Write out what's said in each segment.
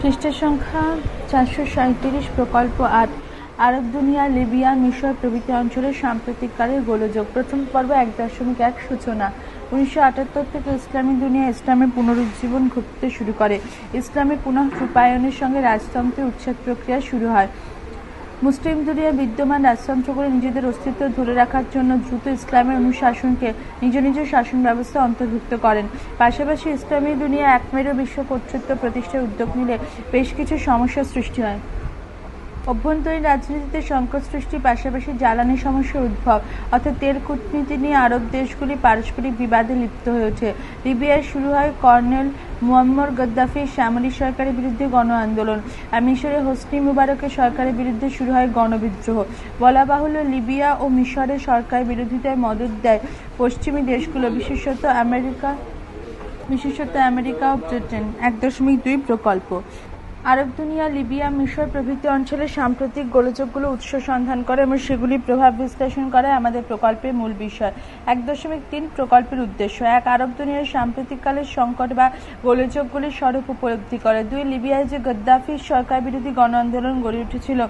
খ্রিস্টের সংখ্যা 437 প্রকল্প 8 আরব দুনিয়া, লিবিয়া, মিশর প্রভৃতি অঞ্চলের সাম্প্রতিককালের গোলযোগ। প্রথম পর্ব 1.1 সূচনা। 1978 থেকে ইসলামী দুনিয়া ইসলামের পুনরুজ্জীবন ঘটতে শুরু করে। ইসলামের পুনঃ রূপায়ণের সঙ্গে রাজতন্ত্রের উচ্ছেদ প্রক্রিয়া শুরু হয়। মুসলিম দুনিয়া বিদ্যমান রাজতন্ত্রগুলি নিজেদের অস্তিত্ব ধরে রাখার জন্য দ্রুত ইসলামের অনুশাসনকে নিজ নিজ শাসন ব্যবস্থা অন্তর্ভুক্ত করেন। পাশাপাশি ইসলামী দুনিয়া একমেরু বিশ্ব কর্তৃত্ব প্রতিষ্ঠার উদ্যোগ নিলে বেশ কিছু সমস্যার সৃষ্টি হয়। অভ্যন্তরীণ রাজনীতিতে সংকট সৃষ্টির পাশাপাশি জ্বালানি সমস্যার উদ্ভব অর্থাৎ তেল কূটনীতি নিয়ে আরব দেশগুলি পারস্পরিক বিবাদে লিপ্ত হয়ে ওঠে। লিবিয়ায় শুরু হয় কর্নেল মুয়াম্মর গাদ্দাফির সামরিক সরকারের বিরুদ্ধে গণ আন্দোলন, আর মিশরে হোসনি মুবারকের সরকারের বিরুদ্ধে শুরু হয় গণবিদ্রোহ। বলা বাহুল্য, লিবিয়া ও মিশরের সরকার বিরোধিতায় মদদ দেয় পশ্চিমী দেশগুলো, বিশেষত আমেরিকা ও ব্রিটেন। 1.2 প্রকল্প। আরব দুনিয়া, লিবিয়া, মিশর প্রভৃতি অঞ্চলের সাম্প্রতিক গোলযোগগুলো উৎস সন্ধান করে এবং সেগুলির প্রভাব বিশ্লেষণ করে আমাদের প্রকল্পের মূল বিষয়। 1.3 প্রকল্পের উদ্দেশ্য। 1. আরব দুনিয়ার সাম্প্রতিককালের সংকট বা গোলযোগগুলির স্বরূপ উপলব্ধি করে। 2. লিবিয়ায় যে গাদ্দাফির সরকার বিরোধী গণ আন্দোলন গড়ে উঠেছিল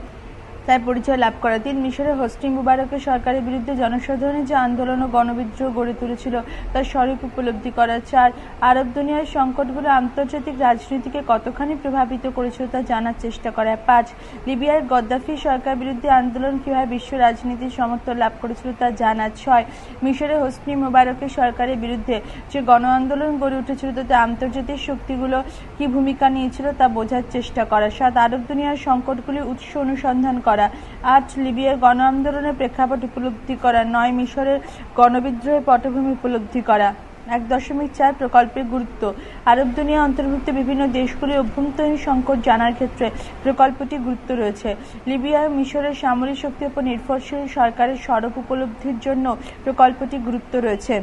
তার পরিচয় লাভ করা। 3. মিশরে হোসনি মুবারকের সরকারের বিরুদ্ধে জনসাধারণের যে আন্দোলন ও গণবিদ্রোহ গড়ে তুলেছিল তার স্বরূপ উপলব্ধি করা। 4. আরব দুনিয়ার সংকটগুলো আন্তর্জাতিক রাজনীতিকে কতখানি প্রভাবিত করেছিল তা জানার চেষ্টা করা। 5. লিবিয়ার গাদ্দাফি সরকার বিরুদ্ধে আন্দোলন কিভাবে বিশ্ব রাজনীতির সমর্থন লাভ করেছিল তা জানা। 6. মিশরে হোসনি মুবারকের সরকারের বিরুদ্ধে যে গণ আন্দোলন গড়ে উঠেছিল তাতে আন্তর্জাতিক শক্তিগুলো কি ভূমিকা নিয়েছিল তা বোঝার চেষ্টা করা। 7. আরব দুনিয়ার সংকটগুলির উৎস অনুসন্ধান করা। 8. লিবিয়ার গণ আন্দোলনের প্রেক্ষাপট উপলব্ধি করা। 9. মিশরের গণবিদ্রোহের পটভূমি উপলব্ধি করা। 1.4 প্রকল্পের গুরুত্ব। আরব দুনিয়া অন্তর্ভুক্ত বিভিন্ন দেশগুলির অভ্যন্তরীণ সংকট জানার ক্ষেত্রে প্রকল্পটি গুরুত্ব রয়েছে। লিবিয়া ও মিশরের সামরিক শক্তির উপর নির্ভরশীল সরকারের স্বরূপ উপলব্ধির জন্য প্রকল্পটি গুরুত্ব রয়েছে।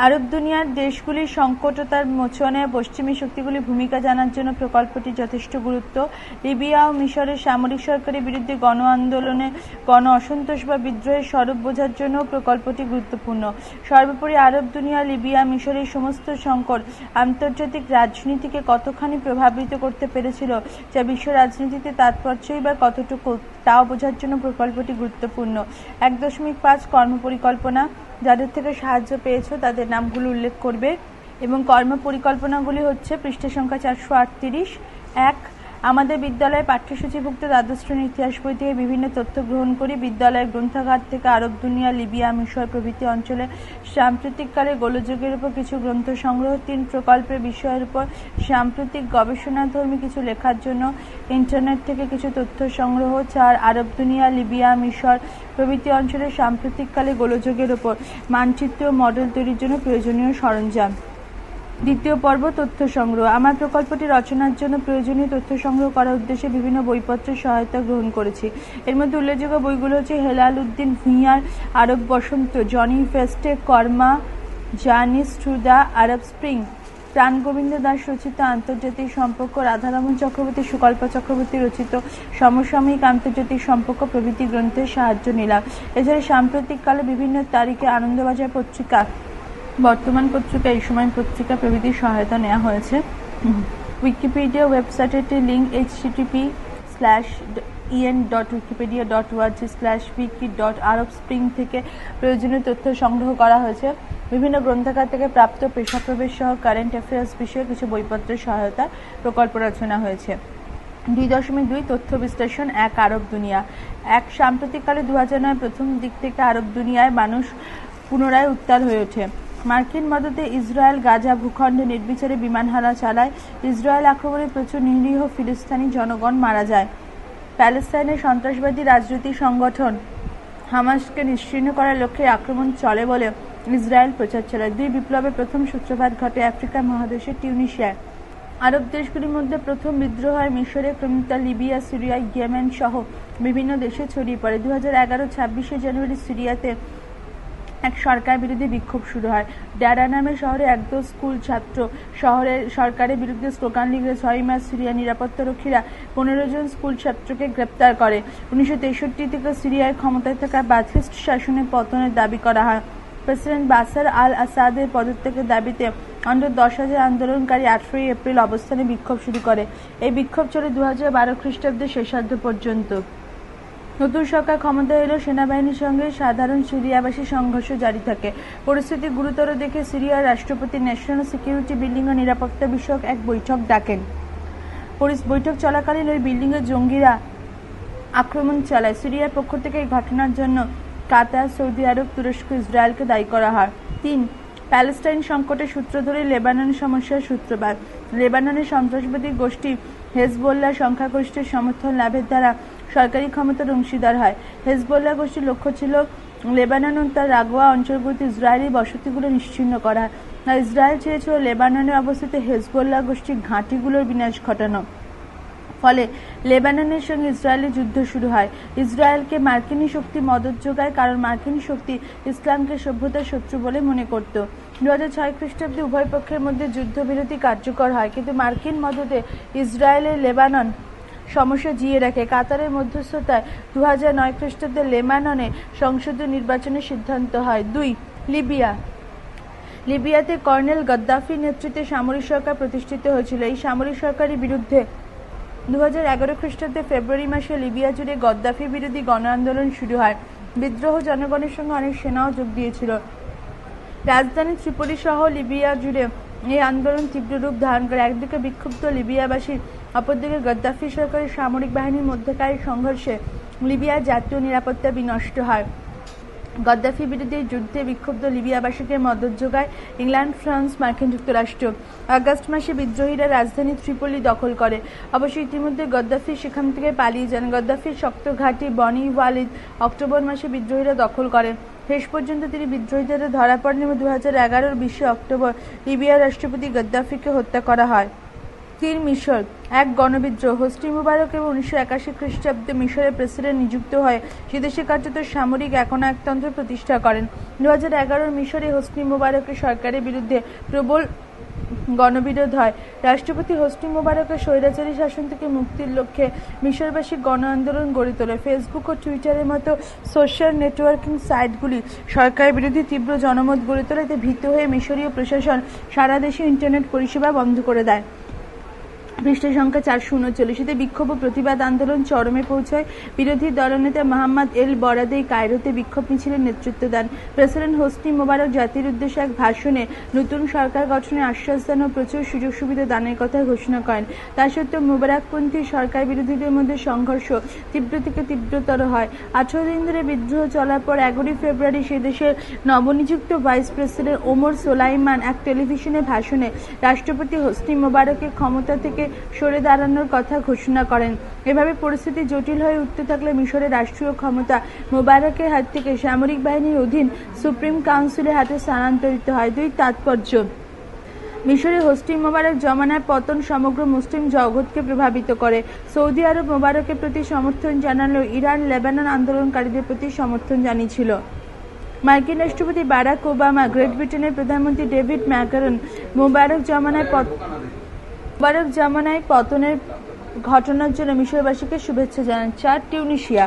আরব দুনিয়ার দেশগুলির সংকট ও তার মোচনে পশ্চিমী শক্তিগুলির ভূমিকা জানার জন্য প্রকল্পটি যথেষ্ট গুরুত্ব। লিবিয়া ও মিশরের সামরিক সরকারের বিরুদ্ধে গণ আন্দোলনে গণ অসন্তোষ বা বিদ্রোহের স্বরূপ বোঝার জন্য প্রকল্পটি গুরুত্বপূর্ণ। সর্বোপরি আরব দুনিয়া, লিবিয়া, মিশরের সমস্ত সংকট আন্তর্জাতিক রাজনীতিকে কতখানি প্রভাবিত করতে পেরেছিল, যা বিশ্ব রাজনীতিতে তাৎপর্যই বা কতটুকু, তাও বোঝার জন্য প্রকল্পটি গুরুত্বপূর্ণ। 1.5 কর্মপরিকল্পনা। যাদের থেকে সাহায্য পেয়েছ তাদের নামগুলো উল্লেখ করবে এবং কর্মপরিকল্পনাগুলি হচ্ছে পৃষ্ঠা সংখ্যা 438। 1. আমাদের বিদ্যালয়ে পাঠ্যসূচিভুক্ত দ্বাদশ শ্রেণীর ইতিহাস বই থেকে বিভিন্ন তথ্য গ্রহণ করি। বিদ্যালয়ের গ্রন্থাগার থেকে আরব দুনিয়া, লিবিয়া, মিশর প্রভৃতি অঞ্চলে সাম্প্রতিককালে গোলযোগের উপর কিছু গ্রন্থ সংগ্রহ। 3. প্রকল্পের বিষয়ের উপর সাম্প্রতিক গবেষণাধর্মী কিছু লেখার জন্য ইন্টারনেট থেকে কিছু তথ্য সংগ্রহ। 4. আরব দুনিয়া, লিবিয়া, মিশর প্রভৃতি অঞ্চলের সাম্প্রতিককালে গোলযোগের উপর মানচিত্র ও মডেল তৈরির জন্য প্রয়োজনীয় সরঞ্জাম। দ্বিতীয় পর্ব, তথ্য সংগ্রহ। আমার প্রকল্পটি রচনার জন্য প্রয়োজনীয় তথ্য সংগ্রহ করার উদ্দেশ্যে বিভিন্ন বইপত্রের সহায়তা গ্রহণ করেছি। এর মধ্যে উল্লেখযোগ্য বইগুলো হচ্ছে হেলাল উদ্দিন ভূঁইয়ার আরব বসন্ত, জনি ফেস্টে কর্মা, journeys through the Arab Spring, Prangobinda Das রচিত আন্তর্জাতিক সম্পর্ক, রাধারমণ চক্রবর্তী, সুকল্পা চক্রবর্তী রচিত সমসাময়িক আন্তর্জাতিক সম্পর্ক প্রভৃতি গ্রন্থের সাহায্য নিলাম। এছাড়া সাম্প্রতিককালে বিভিন্ন তারিখে আনন্দবাজার পত্রিকা, বর্তমান পত্রিকা, এই সময় পত্রিকা প্রভৃতির সহায়তা নেওয়া হয়েছে। উইকিপিডিয়া ওয়েবসাইটের লিঙ্ক http:/en.wikipedia.org/wiki.arabspring থেকে প্রয়োজনীয় তথ্য সংগ্রহ করা হয়েছে। বিভিন্ন গ্রন্থাগার থেকে প্রাপ্ত পেশাপ্রবেশ সহ কারেন্ট অ্যাফেয়ার্স বিষয়ে কিছু বইপত্রের সহায়তা প্রকল্প রচনা হয়েছে। 2.2 তথ্য বিশ্লেষণ। 1. আরব দুনিয়া। 1. সাম্প্রতিককালে 2009 প্রথম দিক থেকে আরব দুনিয়ায় মানুষ পুনরায় উত্তাল হয়ে ওঠে। মার্কিন মদতে ইসরায়েল গাজা ভূখণ্ডে নির্বিচারে বিমান হামলা চালায়। ইসরায়েল আক্রমণে প্রচুর নিরীহ ফিলিস্তিনি জনগণ মারা যায়। প্যালেস্তাইনের সন্ত্রাসবাদী রাজনৈতিক সংগঠন হামাসকে নিশ্চিহ্ন করার লক্ষ্যে আক্রমণ চলে বলে ইসরায়েল প্রচার চালায়। 2. বিপ্লবের প্রথম সূত্রপাত ঘটে আফ্রিকা মহাদেশের টিউনিসিয়ায়। আরব দেশগুলির মধ্যে প্রথম বিদ্রোহ হয় মিশরে, ক্রমিত লিবিয়া, সিরিয়া, ইয়েমেন সহ বিভিন্ন দেশে ছড়িয়ে পড়ে। 2011 26শে জানুয়ারি সিরিয়াতে এক সরকার বিরোধী বিক্ষোভ শুরু হয়। ডারা নামে শহরে একদল স্কুল ছাত্র শহরের সরকারের বিরুদ্ধে স্লোগান লিখলে 6 মার্চ সিরিয়া নিরাপত্তারক্ষীরা 15 জন স্কুল ছাত্রকে গ্রেপ্তার করে। 1963 থেকে সিরিয়ায় ক্ষমতায় থাকা বাথিস্ট শাসনের পতনের দাবি করা হয়। প্রেসিডেন্ট বাশার আল আসাদের পদত্যাগের দাবিতে অন্তত 10,000 আন্দোলনকারী 18 এপ্রিল অবস্থানে বিক্ষোভ শুরু করে। এই বিক্ষোভ চলে 2012 খ্রিস্টাব্দের শেষার্ধ পর্যন্ত। নতুন সরকার ক্ষমতায় এলেও সেনাবাহিনীর সঙ্গে সাধারণ সিরিয়াবাসী সংঘর্ষ জারি থাকে। পরিস্থিতি গুরুতর দেখে সিরিয়ার রাষ্ট্রপতি ন্যাশনাল সিকিউরিটি বিল্ডিং ও নিরাপত্তা বিষয়ক এক বৈঠক ডাকেন। বৈঠক চলাকালীন ওই বিল্ডিংয়ে জঙ্গিরা আক্রমণ চালায়। সিরিয়ার পক্ষ থেকে এই ঘটনার জন্য কাতার, সৌদি আরব, তুরস্ক, ইসরায়েলকে দায়ী করা হয়। 3. প্যালেস্টাইন সংকটের সূত্র ধরে লেবাননের সমস্যার সূত্রপাত। লেবাননের সন্ত্রাসবাদী গোষ্ঠী হেজবোল্লাহ সংখ্যাগরিষ্ঠের সমর্থন লাভের দ্বারা সরকারি ক্ষমতার অংশীদার হয়। হেজবোল্লাহ গোষ্ঠীর লক্ষ্য ছিল লেবানন ও তার রাগোয়া অঞ্চলগুলিতে ইসরায়েলি বসতিগুলো নিশ্চিহ্ন করা। আর ইসরায়েল চেয়েছিল লেবাননে অবস্থিত হেজবোল্লাহ গোষ্ঠীর ঘাঁটিগুলোর বিনাশ ঘটানো। ফলে লেবাননের সঙ্গে ইসরায়েলি যুদ্ধ শুরু হয়। ইসরায়েলকে মার্কিনী শক্তি মদত যোগায়, কারণ মার্কিনী শক্তি ইসলামকে সভ্যতার শত্রু বলে মনে করত। 2006 খ্রিস্টাব্দে উভয় পক্ষের মধ্যে যুদ্ধবিরতি কার্যকর হয়, কিন্তু মার্কিন মদতে ইসরায়েলের লেবানন সমস্যা জিয়ে রাখে। কাতারের মধ্যস্থতায় 2009 খ্রিস্টাব্দে লেবাননে সংসদীয় নির্বাচনের সিদ্ধান্ত হয়। 2. লিবিয়াতে কর্নেল গাদ্দাফির নেতৃত্বে সামরিক সরকার প্রতিষ্ঠিত হয়েছিল। এই সামরিক সরকারের বিরুদ্ধে 2011 খ্রিস্টাব্দে ফেব্রুয়ারি মাসে লিবিয়া জুড়ে গাদ্দাফি বিরোধী গণ আন্দোলন শুরু হয়। বিদ্রোহ জনগণের সঙ্গে অনেক সেনাও যোগ দিয়েছিল। রাজধানী ত্রিপোলি সহ লিবিয়া জুড়ে এই আন্দোলন তীব্র রূপ ধারণ করে। একদিকে বিক্ষুব্ধ লিবিয়াবাসী, অপরদিকে গাদ্দাফি সরকারের সামরিক বাহিনীর মধ্যকার সংঘর্ষে লিবিয়ার জাতীয় নিরাপত্তা বিনষ্ট হয়। গাদ্দাফি বিরোধী যুদ্ধে বিক্ষুব্ধ লিবিয়াবাসীকে মদত যোগায় ইংল্যান্ড, ফ্রান্স, মার্কিন যুক্তরাষ্ট্র। আগস্ট মাসে বিদ্রোহীরা রাজধানী ত্রিপোলি দখল করে। অবশ্য ইতিমধ্যে গাদ্দাফি সেখান থেকে পালিয়ে যান। গাদ্দাফির শক্ত ঘাঁটি বনি ওয়ালিদ অক্টোবর মাসে বিদ্রোহীরা দখল করে। শেষ পর্যন্ত তিনি বিদ্রোহীদের ধরা পড়েন এবং 2011 20 অক্টোবর লিবিয়ার রাষ্ট্রপতি গাদ্দাফিকে হত্যা করা হয়। 3. মিশর এক গণবিদ্রোহ। হোসনি মুবারক এবং 1981 খ্রিস্টাব্দে মিশরের প্রেসিডেন্ট নিযুক্ত হয়ে সেদেশে কার্যত সামরিক একনায়কতন্ত্র প্রতিষ্ঠা করেন। 2011 মিশরে হোসনি মুবারকের সরকারের বিরুদ্ধে প্রবল গণবিরোধ হয়। রাষ্ট্রপতি হোসনি মুবারকের স্বৈরাচারী শাসন থেকে মুক্তির লক্ষ্যে মিশরবাসী গণ আন্দোলন গড়ে তোলে। ফেসবুক ও টুইটারের মতো সোশ্যাল নেটওয়ার্কিং সাইটগুলি সরকার বিরোধী তীব্র জনমত গড়ে তোলে। এতে ভীত হয়ে মিশরীয় প্রশাসন সারা দেশে ইন্টারনেট পরিষেবা বন্ধ করে দেয়। পৃষ্ঠ সংখ্যা 439। বিক্ষোভ ও প্রতিবাদ আন্দোলন চরমে পৌঁছায়। বিরোধী দলনেতা মোহাম্মদ এল বরাদেই কায়রোতে বিক্ষোভ মিছিলের নেতৃত্ব দেন। প্রেসিডেন্ট হোসনি মোবারক জাতির উদ্দেশ্যে এক ভাষণে নতুন সরকার গঠনের আশ্বাস দেন ও প্রচুর সুযোগ সুবিধা দানের কথা ঘোষণা করেন। তা সত্ত্বেও মোবারকপন্থী সরকার বিরোধীদের মধ্যে সংঘর্ষ তীব্র থেকে তীব্রতর হয়। 18 দিন ধরে বিদ্রোহ চলার পর 11 ফেব্রুয়ারি সে দেশের নবনিযুক্ত ভাইস প্রেসিডেন্ট ওমর সোলাইমান এক টেলিভিশনে ভাষণে রাষ্ট্রপতি হোসনি মোবারকের ক্ষমতা থেকে সরে দাঁড়ানোর কথা ঘোষণা করেন। এভাবে পরিস্থিতি জটিল হয়ে উঠতে থাকলে মিশরের রাষ্ট্রীয় ক্ষমতা মোবারকের হাত থেকে সামরিক বাহিনীর অধীন সুপ্রিম কাউন্সিলের হাতে স্থানান্তরিত হয়। 2. তাৎপর্য মিশরে হোসনি মোবারক জমানার পতন সমগ্র মুসলিম জগৎকে প্রভাবিত করে। সৌদি আরব মোবারকের প্রতি সমর্থন জানালেও ইরান লেবানন আন্দোলনকারীদের প্রতি সমর্থন জানিয়েছিল। মার্কিন রাষ্ট্রপতি বারাক ওবামা, গ্রেট ব্রিটেনের প্রধানমন্ত্রী ডেভিড ম্যাকারন মোবারক জামানায় পতনের ঘটনার জন্য মিশরবাসীকে শুভেচ্ছা জানান। 4. টিউনিশিয়া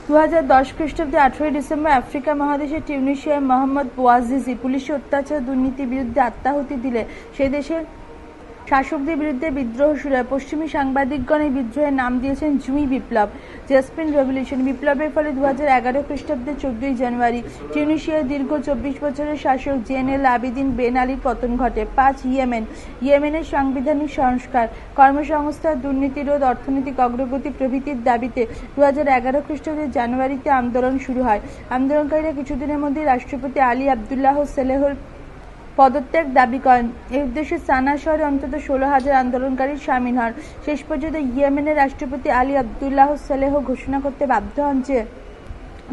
2010 খ্রিস্টাব্দে 18 ডিসেম্বর আফ্রিকা মহাদেশের টিউনিশিয়ায় মোহাম্মদ বouazizi পুলিশি অত্যাচার দুর্নীতির বিরুদ্ধে আত্মাহুতি দিলে সেই দেশের শাসকদের বিরুদ্ধে বিদ্রোহ শুরু হয়। পশ্চিমী সাংবাদিকগণ এই বিদ্রোহের নাম দিয়েছেন জুমি বিপ্লব, জেসমিন রেভলিউশন। বিপ্লবের ফলে 2011 খ্রিস্টাব্দের 14 জানুয়ারি টিউনিশিয়ার দীর্ঘ 24 বছরের শাসক জেনেল আবিদিন বেন আলীর পতন ঘটে। 5. ইয়েমেনের সাংবিধানিক সংস্কার, কর্মসংস্থান, দুর্নীতি রোধ, অর্থনৈতিক অগ্রগতি প্রভৃতির দাবিতে 2011 খ্রিস্টাব্দের জানুয়ারিতে আন্দোলন শুরু হয়। আন্দোলনকারীরা কিছুদিনের মধ্যে রাষ্ট্রপতি আলী আবদুল্লাহ সেলেহর পদত্যাগ দাবি করেন। এই উদ্দেশ্যে সানা শহরে অন্তত 16,000 আন্দোলনকারী সামিল হন। শেষ পর্যন্ত ইয়েমেনের রাষ্ট্রপতি আলী আবদুল্লাহ সেলেহ ঘোষণা করতে বাধ্য হন যে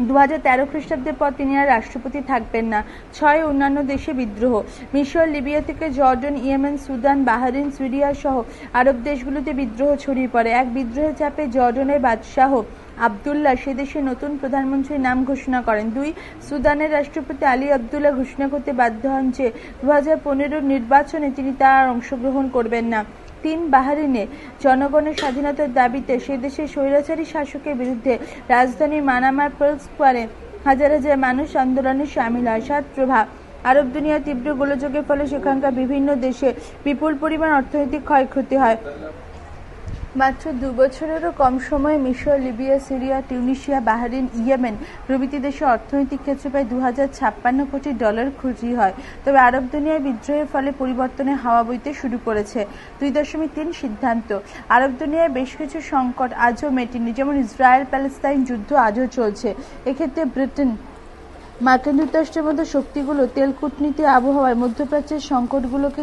2013 খ্রিস্টাব্দের পর তিনি আর রাষ্ট্রপতি থাকবেন না। 6. অন্যান্য দেশে বিদ্রোহ। মিশর, লিবিয়া থেকে Jordan, Yemen, Sudan, Bahrain, Syria সহ আরব দেশগুলোতে বিদ্রোহ ছড়িয়ে পড়ে। এক বিদ্রোহের চাপে জর্ডানের বাদশাহ আবদুল্লাহ সে দেশের নতুন প্রধানমন্ত্রীর নাম ঘোষণা করেন। 2. সুদানের রাষ্ট্রপতি আলী আবদুল্লাহ ঘোষণা করতে বাধ্য হন যে 2015 নির্বাচনে তিনি তার অংশগ্রহণ করবেন না। 3. বাহরাইনে জনগণের স্বাধীনতার দাবিতে সে দেশের স্বৈরাচারী শাসকের বিরুদ্ধে রাজধানী মানামার পার্ল স্কোয়ারে হাজার হাজার মানুষ আন্দোলনে সামিল হয়। 7 প্রভাব। আরব দুনিয়ার তীব্র গোলযোগের ফলে সেখানকার বিভিন্ন দেশে বিপুল পরিমাণ অর্থনৈতিক ক্ষয়ক্ষতি হয়। মাত্র 2 বছরেরও কম সময়ে মিশর, Libya, Syria, Tunisia, Bahrain, Yemen প্রভৃতি দেশে অর্থনৈতিক ক্ষেত্রে প্রায় $2056 কোটি ক্ষতি হয়। তবে আরব দুনিয়ায় বিদ্রোহের ফলে পরিবর্তনের হাওয়া বইতে শুরু করেছে। 2.3 সিদ্ধান্ত। আরব দুনিয়ায় বেশ কিছু সংকট আজও মেটেনি, যেমন ইসরায়েল প্যালেস্তাইন যুদ্ধ আজও চলছে। এক্ষেত্রে ব্রিটেন, মার্কিন যুক্তরাষ্ট্রের মতো শক্তিগুলো তেল কূটনীতি আবহাওয়ায় মধ্যপ্রাচ্যের সংকটগুলোকে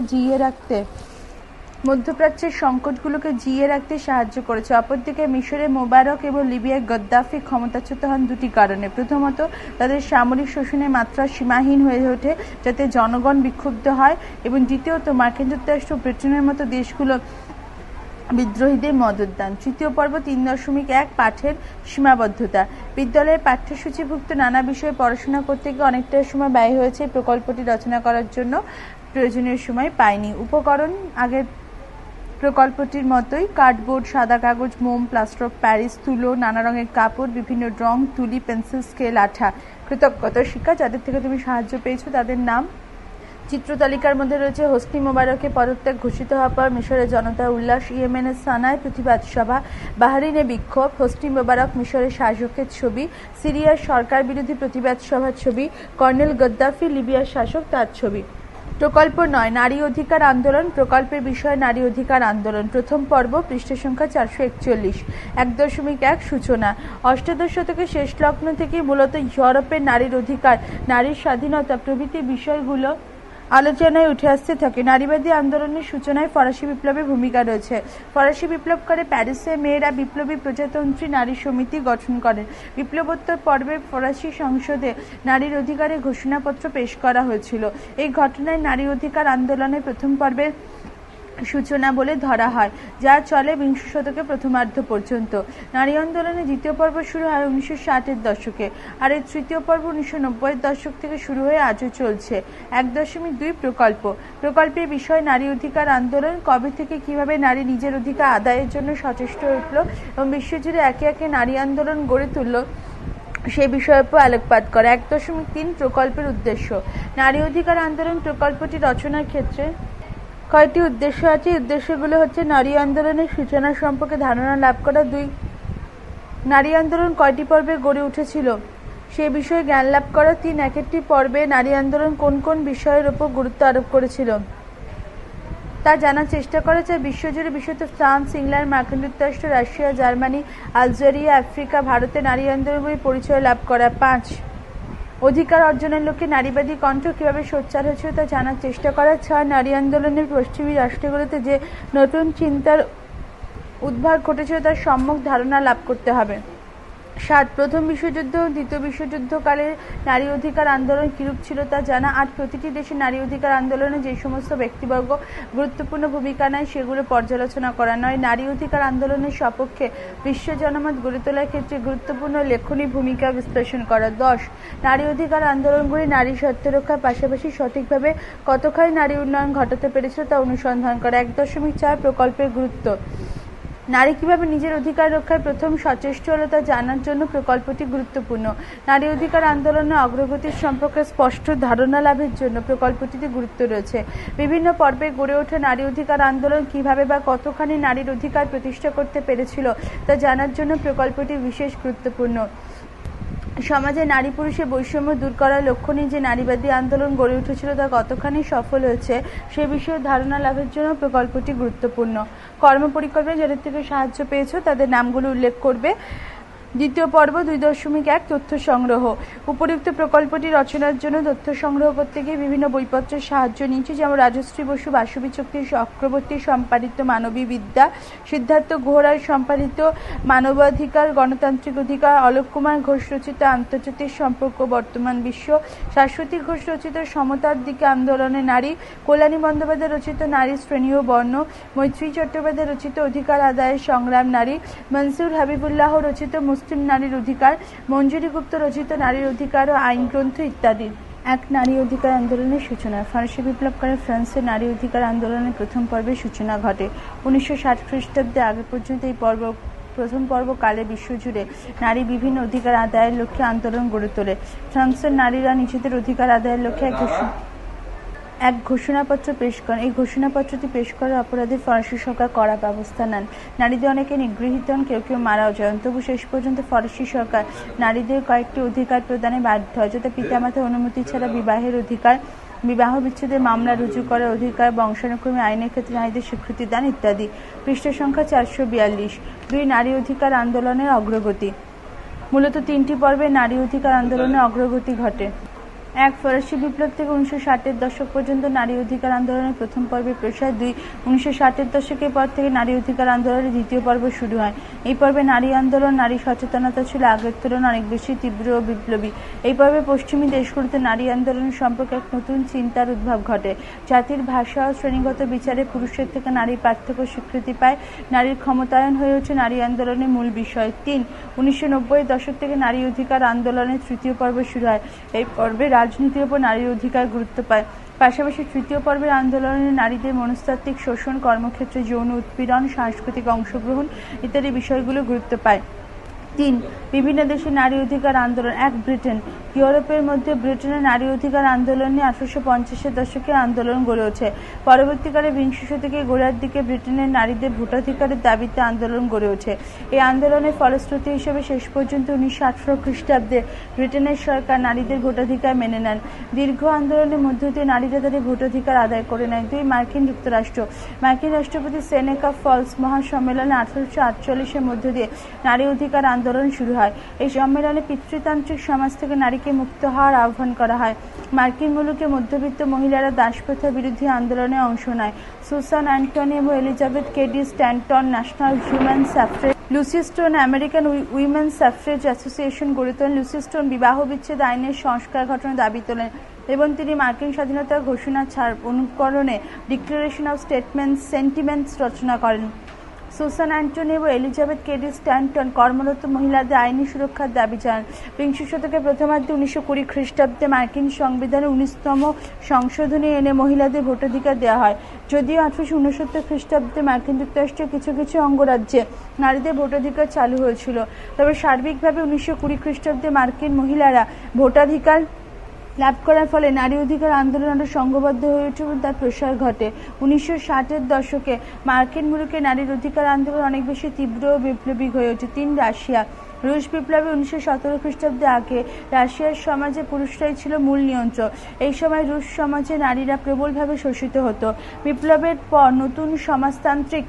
জিইয়ে রাখতে সাহায্য করেছে। অপরদিকে মিশরে মোবারক এবং লিবিয়ায় গদ্দাফি ক্ষমতাচ্যুত হন 2টি কারণে। প্রথমত, তাদের সামরিক শোষণের মাত্রা সীমাহীন হয়ে ওঠে, যাতে জনগণ বিক্ষুব্ধ হয়, এবং দ্বিতীয়ত, মার্কিন যুক্তরাষ্ট্র ও ব্রিটেনের মতো দেশগুলো বিদ্রোহীদের মদত দেন। তৃতীয় পর্ব 3.1 পাঠের সীমাবদ্ধতা। বিদ্যালয়ের পাঠ্যসূচিভুক্ত নানা বিষয়ে পড়াশোনা করতে গিয়ে অনেকটা সময় ব্যয় হয়েছে। প্রকল্পটি রচনা করার জন্য প্রয়োজনীয় সময় পাইনি। উপকরণ আগের প্রকল্পটির মতোই: কার্ডবোর্ড, সাদা কাগজ, মোম, প্লাস্টার অফ প্যারিস, তুলো, নানা রঙের কাপড়, বিভিন্ন রং, তুলি, পেন্সিল, স্কেল, আঠা। কৃতজ্ঞতা শিক্ষা। যাদের থেকে তুমি সাহায্য পেয়েছো তাদের নাম। চিত্র তালিকার মধ্যে রয়েছে হোসনি মোবারকের পদত্যাগ ঘোষিত হওয়ার পর মিশরের জনতার উল্লাস, ইয়েমেনের সানায় প্রতিবাদ সভা, বাহরাইনে বিক্ষোভ, হোসনি মোবারক মিশরের শাসকের ছবি, সিরিয়ার সরকার বিরোধী প্রতিবাদ সভার ছবি, কর্নেল গদ্দাফি লিবিয়ার শাসক, তার ছবি। প্রকল্প 9, নারী অধিকার আন্দোলন। প্রকল্পের বিষয় নারী অধিকার আন্দোলন। প্রথম পর্ব, পৃষ্ঠা সংখ্যা 441। 1.1 সূচনা। অষ্টাদশ শতকের শেষ লগ্ন থেকে মূলত ইউরোপের নারীর অধিকার, নারীর স্বাধীনতা প্রভৃতি বিষয়গুলো আলোচনায় উঠে আসতে থাকে। নারীবাদী আন্দোলনের সূচনায় ফরাসি বিপ্লবের ভূমিকা রয়েছে। ফরাসি বিপ্লবকালে প্যারিসে মেয়েরা বিপ্লবী প্রজাতন্ত্রী নারী সমিতি গঠন করেন। বিপ্লবোত্তর পর্বে ফরাসি সংসদে নারীর অধিকারের ঘোষণাপত্র পেশ করা হয়েছিল। এই ঘটনায় নারী অধিকার আন্দোলনের প্রথম পর্বের সূচনা বলে ধরা হয়, যা চলে বিংশ শতকের প্রথমার্ধ পর্যন্ত। নারী আন্দোলনের দ্বিতীয় পর্ব শুরু হয় 1960-এর দশকে, আর এর তৃতীয় পর্ব 1990-এর দশক থেকে শুরু হয়ে আজও চলছে। 1.2 প্রকল্প। প্রকল্পের বিষয় নারী অধিকার আন্দোলন। কবে থেকে কিভাবে নারী নিজের অধিকার আদায়ের জন্য সচেষ্ট হয়ে উঠল এবং বিশ্বজুড়ে একে একে নারী আন্দোলন গড়ে তুলল, সে বিষয়ের উপর আলোকপাত করে। 1.3 প্রকল্পের উদ্দেশ্য। নারী অধিকার আন্দোলন প্রকল্পটি রচনার ক্ষেত্রে কয়েকটি উদ্দেশ্য আছে। উদ্দেশ্যগুলো হচ্ছে: নারী আন্দোলনের সূচনা সম্পর্কে ধারণা লাভ করা। 2, নারী আন্দোলন কয়টি পর্বে গড়ে উঠেছিল সে বিষয়ে জ্ঞান লাভ করা। 3, এক একটি পর্বে নারী আন্দোলন কোন কোন বিষয়ের উপর গুরুত্ব আরোপ করেছিল তা জানার চেষ্টা করা। যায় বিশ্বজুড়ে, বিশেষত ফ্রান্স, ইংল্যান্ড, মার্কিন যুক্তরাষ্ট্র, রাশিয়া, জার্মানি, আলজেরিয়া, আফ্রিকা, ভারতে নারী আন্দোলনের পরিচয় লাভ করা। 5, অধিকার অর্জনের লক্ষ্যে নারীবাদী কণ্ঠ কিভাবে সোচ্চার হয়েছিল তা জানার চেষ্টা করা। 6, নারী আন্দোলনের পশ্চিমী রাষ্ট্রগুলোতে যে নতুন চিন্তার উদ্ভব ঘটেছিল তার সম্যক ধারণা লাভ করতে হবে। 7, প্রথম বিশ্বযুদ্ধ ও দ্বিতীয় বিশ্বযুদ্ধকালে নারী অধিকার আন্দোলন কিরূপ ছিল তা জানা। 8, প্রতিটি দেশে নারী অধিকার আন্দোলনে যে সমস্ত ব্যক্তিবর্গ গুরুত্বপূর্ণ ভূমিকা নেয় সেগুলো পর্যালোচনা করা। 9, নারী অধিকার আন্দোলনের সপক্ষে বিশ্ব জনমত গড়ে তোলার ক্ষেত্রে গুরুত্বপূর্ণ লেখনী ভূমিকা বিশ্লেষণ করা। 10, নারী অধিকার আন্দোলনগুলি নারী স্বার্থ রক্ষার পাশাপাশি সঠিকভাবে কতখানি নারী উন্নয়ন ঘটাতে পেরেছিল তা অনুসন্ধান করা। 1.4 প্রকল্পের গুরুত্ব। নারী কিভাবে নিজের অধিকার রক্ষায় প্রথম সচেষ্ট হলো তা জানার জন্য প্রকল্পটি গুরুত্বপূর্ণ। নারী অধিকার আন্দোলনের অগ্রগতির সম্পর্কে স্পষ্ট ধারণা লাভের জন্য প্রকল্পটিতে গুরুত্ব রয়েছে। বিভিন্ন পর্বে গড়ে ওঠা নারী অধিকার আন্দোলন কিভাবে বা কতখানি নারীর অধিকার প্রতিষ্ঠা করতে পেরেছিল তা জানার জন্য প্রকল্পটি বিশেষ গুরুত্বপূর্ণ। সমাজে নারী পুরুষের বৈষম্য দূর করার লক্ষ্য নিয়ে যে নারীবাদী আন্দোলন গড়ে উঠেছিল তা কতখানি সফল হয়েছে সে বিষয়ে ধারণা লাভের জন্য প্রকল্পটি গুরুত্বপূর্ণ। কর্মপরিকল্পনায় যাদের থেকে সাহায্য পেয়েছ তাদের নামগুলো উল্লেখ করবে। দ্বিতীয় পর্ব 2.1 তথ্য সংগ্রহ। উপযুক্ত প্রকল্পটি রচনার জন্য তথ্য সংগ্রহ করতে গিয়ে বিভিন্ন বইপত্রের সাহায্য নিয়েছি, যেমন রাজশ্রী বসু, বাসবী চক্রবর্তী সম্পাদিত মানবী বিদ্যা, সিদ্ধার্থ ঘোড়ার সম্পাদিত মানবাধিকার গণতান্ত্রিক অধিকার, অলোক কুমার ঘোষ রচিত আন্তর্জাতিক সম্পর্ক বর্তমান বিশ্ব, শাশ্বতী ঘোষ রচিত সমতার দিকে আন্দোলনে নারী, কল্যাণী বন্দ্যোপাধ্যায় রচিত নারী শ্রেণী ও বর্ণ, মৈত্রী চট্টোপাধ্যায় রচিত অধিকার আদায়ের সংগ্রাম নারী, মনসুর হাবিবুল্লাহ রচিত মুসলিম নারীর অধিকার, মঞ্জুরি গুপ্ত রচিত নারীর অধিকার ও আইন গ্রন্থ ইত্যাদি। 1, নারী অধিকার আন্দোলনের সূচনা। ফরাসি বিপ্লবকালে ফ্রান্সে নারী অধিকার আন্দোলনের প্রথম পর্বের সূচনা ঘটে। 1960 খ্রিস্টাব্দে আগে পর্যন্ত এই পর্ব প্রথম পর্ব কালে বিশ্বজুড়ে নারী বিভিন্ন অধিকার আদায়ের লক্ষ্যে আন্দোলন গড়ে তোলে। ফ্রান্সের নারীরা নিজেদের অধিকার আদায়ের লক্ষ্যে এক ঘোষণাপত্র পেশ করেন। এই ঘোষণাপত্রটি পেশ করার অপরাধে ফরাসি সরকার কড়া ব্যবস্থা নেন। নারীদের অনেকে নিগৃহীত হন, কেউ কেউ মারাও যান। তবু শেষ পর্যন্ত ফরাসি সরকার নারীদের কয়েকটি অধিকার প্রদানে বাধ্য হয়, যথা পিতামাতার অনুমতি ছাড়া বিবাহের অধিকার, বিবাহ বিচ্ছেদের মামলা রুজু করার অধিকার, বংশানুক্রমে আইনের ক্ষেত্রে নারীদের স্বীকৃতি দান ইত্যাদি। পৃষ্ঠা সংখ্যা 442। 2. নারী অধিকার আন্দোলনের অগ্রগতি। মূলত 3টি পর্বে নারী অধিকার আন্দোলনের অগ্রগতি ঘটে। 1. ফরাসি বিপ্লব থেকে 1960-এর দশক পর্যন্ত নারী অধিকার আন্দোলনের প্রথম পর্বে প্রসার। 2. 1960-এর দশকের পর থেকে নারী অধিকার আন্দোলনের দ্বিতীয় পর্ব শুরু হয়। এই পর্বে নারী আন্দোলন, নারী সচেতনতা ছিল আগের তুলনায় অনেক বেশি তীব্র ও বিপ্লবী। এই পর্বে পশ্চিমী দেশগুলিতে নারী আন্দোলন সম্পর্কে এক নতুন চিন্তার উদ্ভব ঘটে। জাতির ভাষা ও শ্রেণীগত বিচারে পুরুষের থেকে নারীর পার্থক্য স্বীকৃতি পায়। নারীর ক্ষমতায়ন হয়ে ওঠে নারী আন্দোলনের মূল বিষয়। 3. 1990-এর দশক থেকে নারী অধিকার আন্দোলনের তৃতীয় পর্ব শুরু হয়। এই পর্বে রাজনীতির উপর নারীর অধিকার গুরুত্ব পায়। পাশাপাশি তৃতীয় পর্বের আন্দোলনে নারীদের মনস্তাত্ত্বিক শোষণ, কর্মক্ষেত্রে যৌন উৎপীড়ন, সাংস্কৃতিক অংশগ্রহণ ইত্যাদি বিষয়গুলো গুরুত্ব পায়। 3. বিভিন্ন দেশে নারী অধিকার আন্দোলন। 1. ব্রিটেন। ইউরোপের মধ্যে ব্রিটেনের নারী অধিকার আন্দোলন নিয়ে 1850-এর দশকে আন্দোলন গড়ে ওঠে। পরবর্তীকালে বিংশ শতকের গোড়ার দিকে ব্রিটেনের নারীদের ভোটাধিকারের দাবিতে আন্দোলন গড়ে ওঠে। এই আন্দোলনের ফলশ্রুতি হিসেবে শেষ পর্যন্ত 1918 খ্রিস্টাব্দে ব্রিটেনের সরকার নারীদের ভোটাধিকার মেনে নেন। দীর্ঘ আন্দোলনের মধ্য দিয়ে নারীরা তাদের ভোটাধিকার আদায় করে নেয়। 2. মার্কিন যুক্তরাষ্ট্র। মার্কিন রাষ্ট্রপতি সেনেকা ফলস মহাসম্মেলনে 1848-এর মধ্য দিয়ে নারী অধিকার আন্দোলন শুরু হয়। এই সম্মেলনে পিতৃতান্ত্রিক সমাজ থেকে নারীকে মুক্ত হওয়ার আহ্বান করা হয়। মার্কিন মুলুকে মধ্যবিত্ত মহিলারা দাসপ্রথা বিরোধী আন্দোলনে অংশ নেয়। সুসান অ্যান্টনি এবং Elizabeth Cady Stanton National Human Suffrage, Lucy Stone American Women Suffrage Association গড়ে তোলেন। লুসি স্টোন বিবাহ বিচ্ছেদ আইনের সংস্কার ঘটনার দাবি তোলেন এবং তিনি মার্কিন স্বাধীনতার ঘোষণা ছাড় অনুকরণে ডিক্লারেশন অফ সেন্টিমেন্টস রচনা করেন। সুসান অ্যান্টনি এবং এলিজাবেথ কেডি স্ট্যান্টন কর্মরত মহিলাদের আইনি সুরক্ষার দাবি জানান। বিংশ শতকের প্রথমার্ধে 1920 খ্রিস্টাব্দে মার্কিন সংবিধানে 19তম সংশোধনী এনে মহিলাদের ভোটাধিকার দেওয়া হয়। যদিও 1869 খ্রিস্টাব্দে মার্কিন যুক্তরাষ্ট্রের কিছু কিছু অঙ্গরাজ্যে নারীদের ভোটাধিকার চালু হয়েছিল, তবে সার্বিকভাবে 1920 খ্রিস্টাব্দে মার্কিন মহিলারা ভোটাধিকার লাভ করার ফলে নারী অধিকার আন্দোলন আরও সংঘবদ্ধ হয়ে ওঠে এবং তার প্রসার ঘটে। 1960-এর দশকে মার্কিন মুলুকে নারীর অধিকার আন্দোলন অনেক বেশি তীব্র ও বিপ্লবী হয়ে ওঠে। 3. রাশিয়া। রুশ বিপ্লবে 1917 খ্রিস্টাব্দে আগে রাশিয়ার সমাজে পুরুষরাই ছিল মূল নিয়ন্ত্রক। এই সময় রুশ সমাজে নারীরা প্রবলভাবে শোষিত হতো। বিপ্লবের পর নতুন সমাজতান্ত্রিক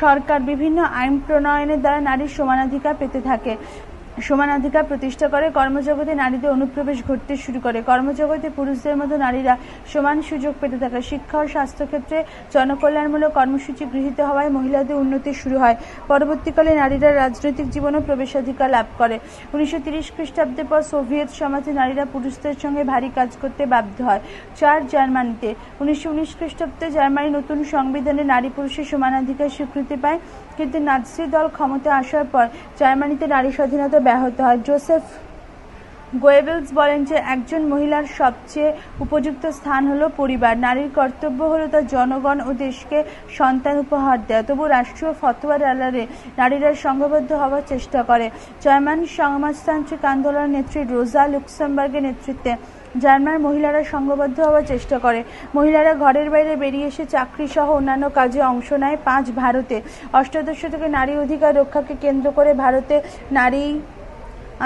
সরকার বিভিন্ন আইন প্রণয়নের দ্বারা নারীর সমানাধিকার পেতে থাকে, সমানাধিকার প্রতিষ্ঠা করে। কর্মজগতে নারীদের অনুপ্রবেশ ঘটতে শুরু করে। কর্মজগতে পুরুষদের মতো নারীরা সমান সুযোগ পেতে থাকে। শিক্ষা ও স্বাস্থ্যক্ষেত্রে জনকল্যাণমূলক কর্মসূচি গৃহীত হওয়ায় মহিলাদের উন্নতি শুরু হয়। পরবর্তীকালে নারীরা রাজনৈতিক জীবনেও প্রবেশাধিকার লাভ করে। 1930 খ্রিস্টাব্দের পর সোভিয়েত সমাজে নারীরা পুরুষদের সঙ্গে ভারী কাজ করতে বাধ্য হয়। 4. জার্মানিতে। 1919 খ্রিস্টাব্দে জার্মানি নতুন সংবিধানে নারী পুরুষের সমানাধিকার স্বীকৃতি পায়, কিন্তু নাৎসি দল ক্ষমতায় আসার পর জার্মানিতে নারী স্বাধীনতা ব্যাহত হয়। জোসেফ গোয়েবেলস বলেন যে একজন মহিলার সবচেয়ে উপযুক্ত স্থান হলো পরিবার। নারীর কর্তব্য হলো তার জনগণ ও দেশকে সন্তান উপহার দেওয়া। তবু রাষ্ট্রীয় ফতোয়ার আড়ালে নারীরা সংঘবদ্ধ হওয়ার চেষ্টা করে। জার্মান সমাজতান্ত্রিক আন্দোলনের নেত্রী রোজা লুক্সেমবার্গের নেতৃত্বে জার্মান মহিলারা সংঘবদ্ধ হওয়ার চেষ্টা করে। মহিলারা ঘরের বাইরে বেরিয়ে এসে চাকরি সহ অন্যান্য কাজে অংশ নেয়। 5. ভারতে। অষ্টাদশ শতকে নারী অধিকার রক্ষাকে কেন্দ্র করে ভারতে নারী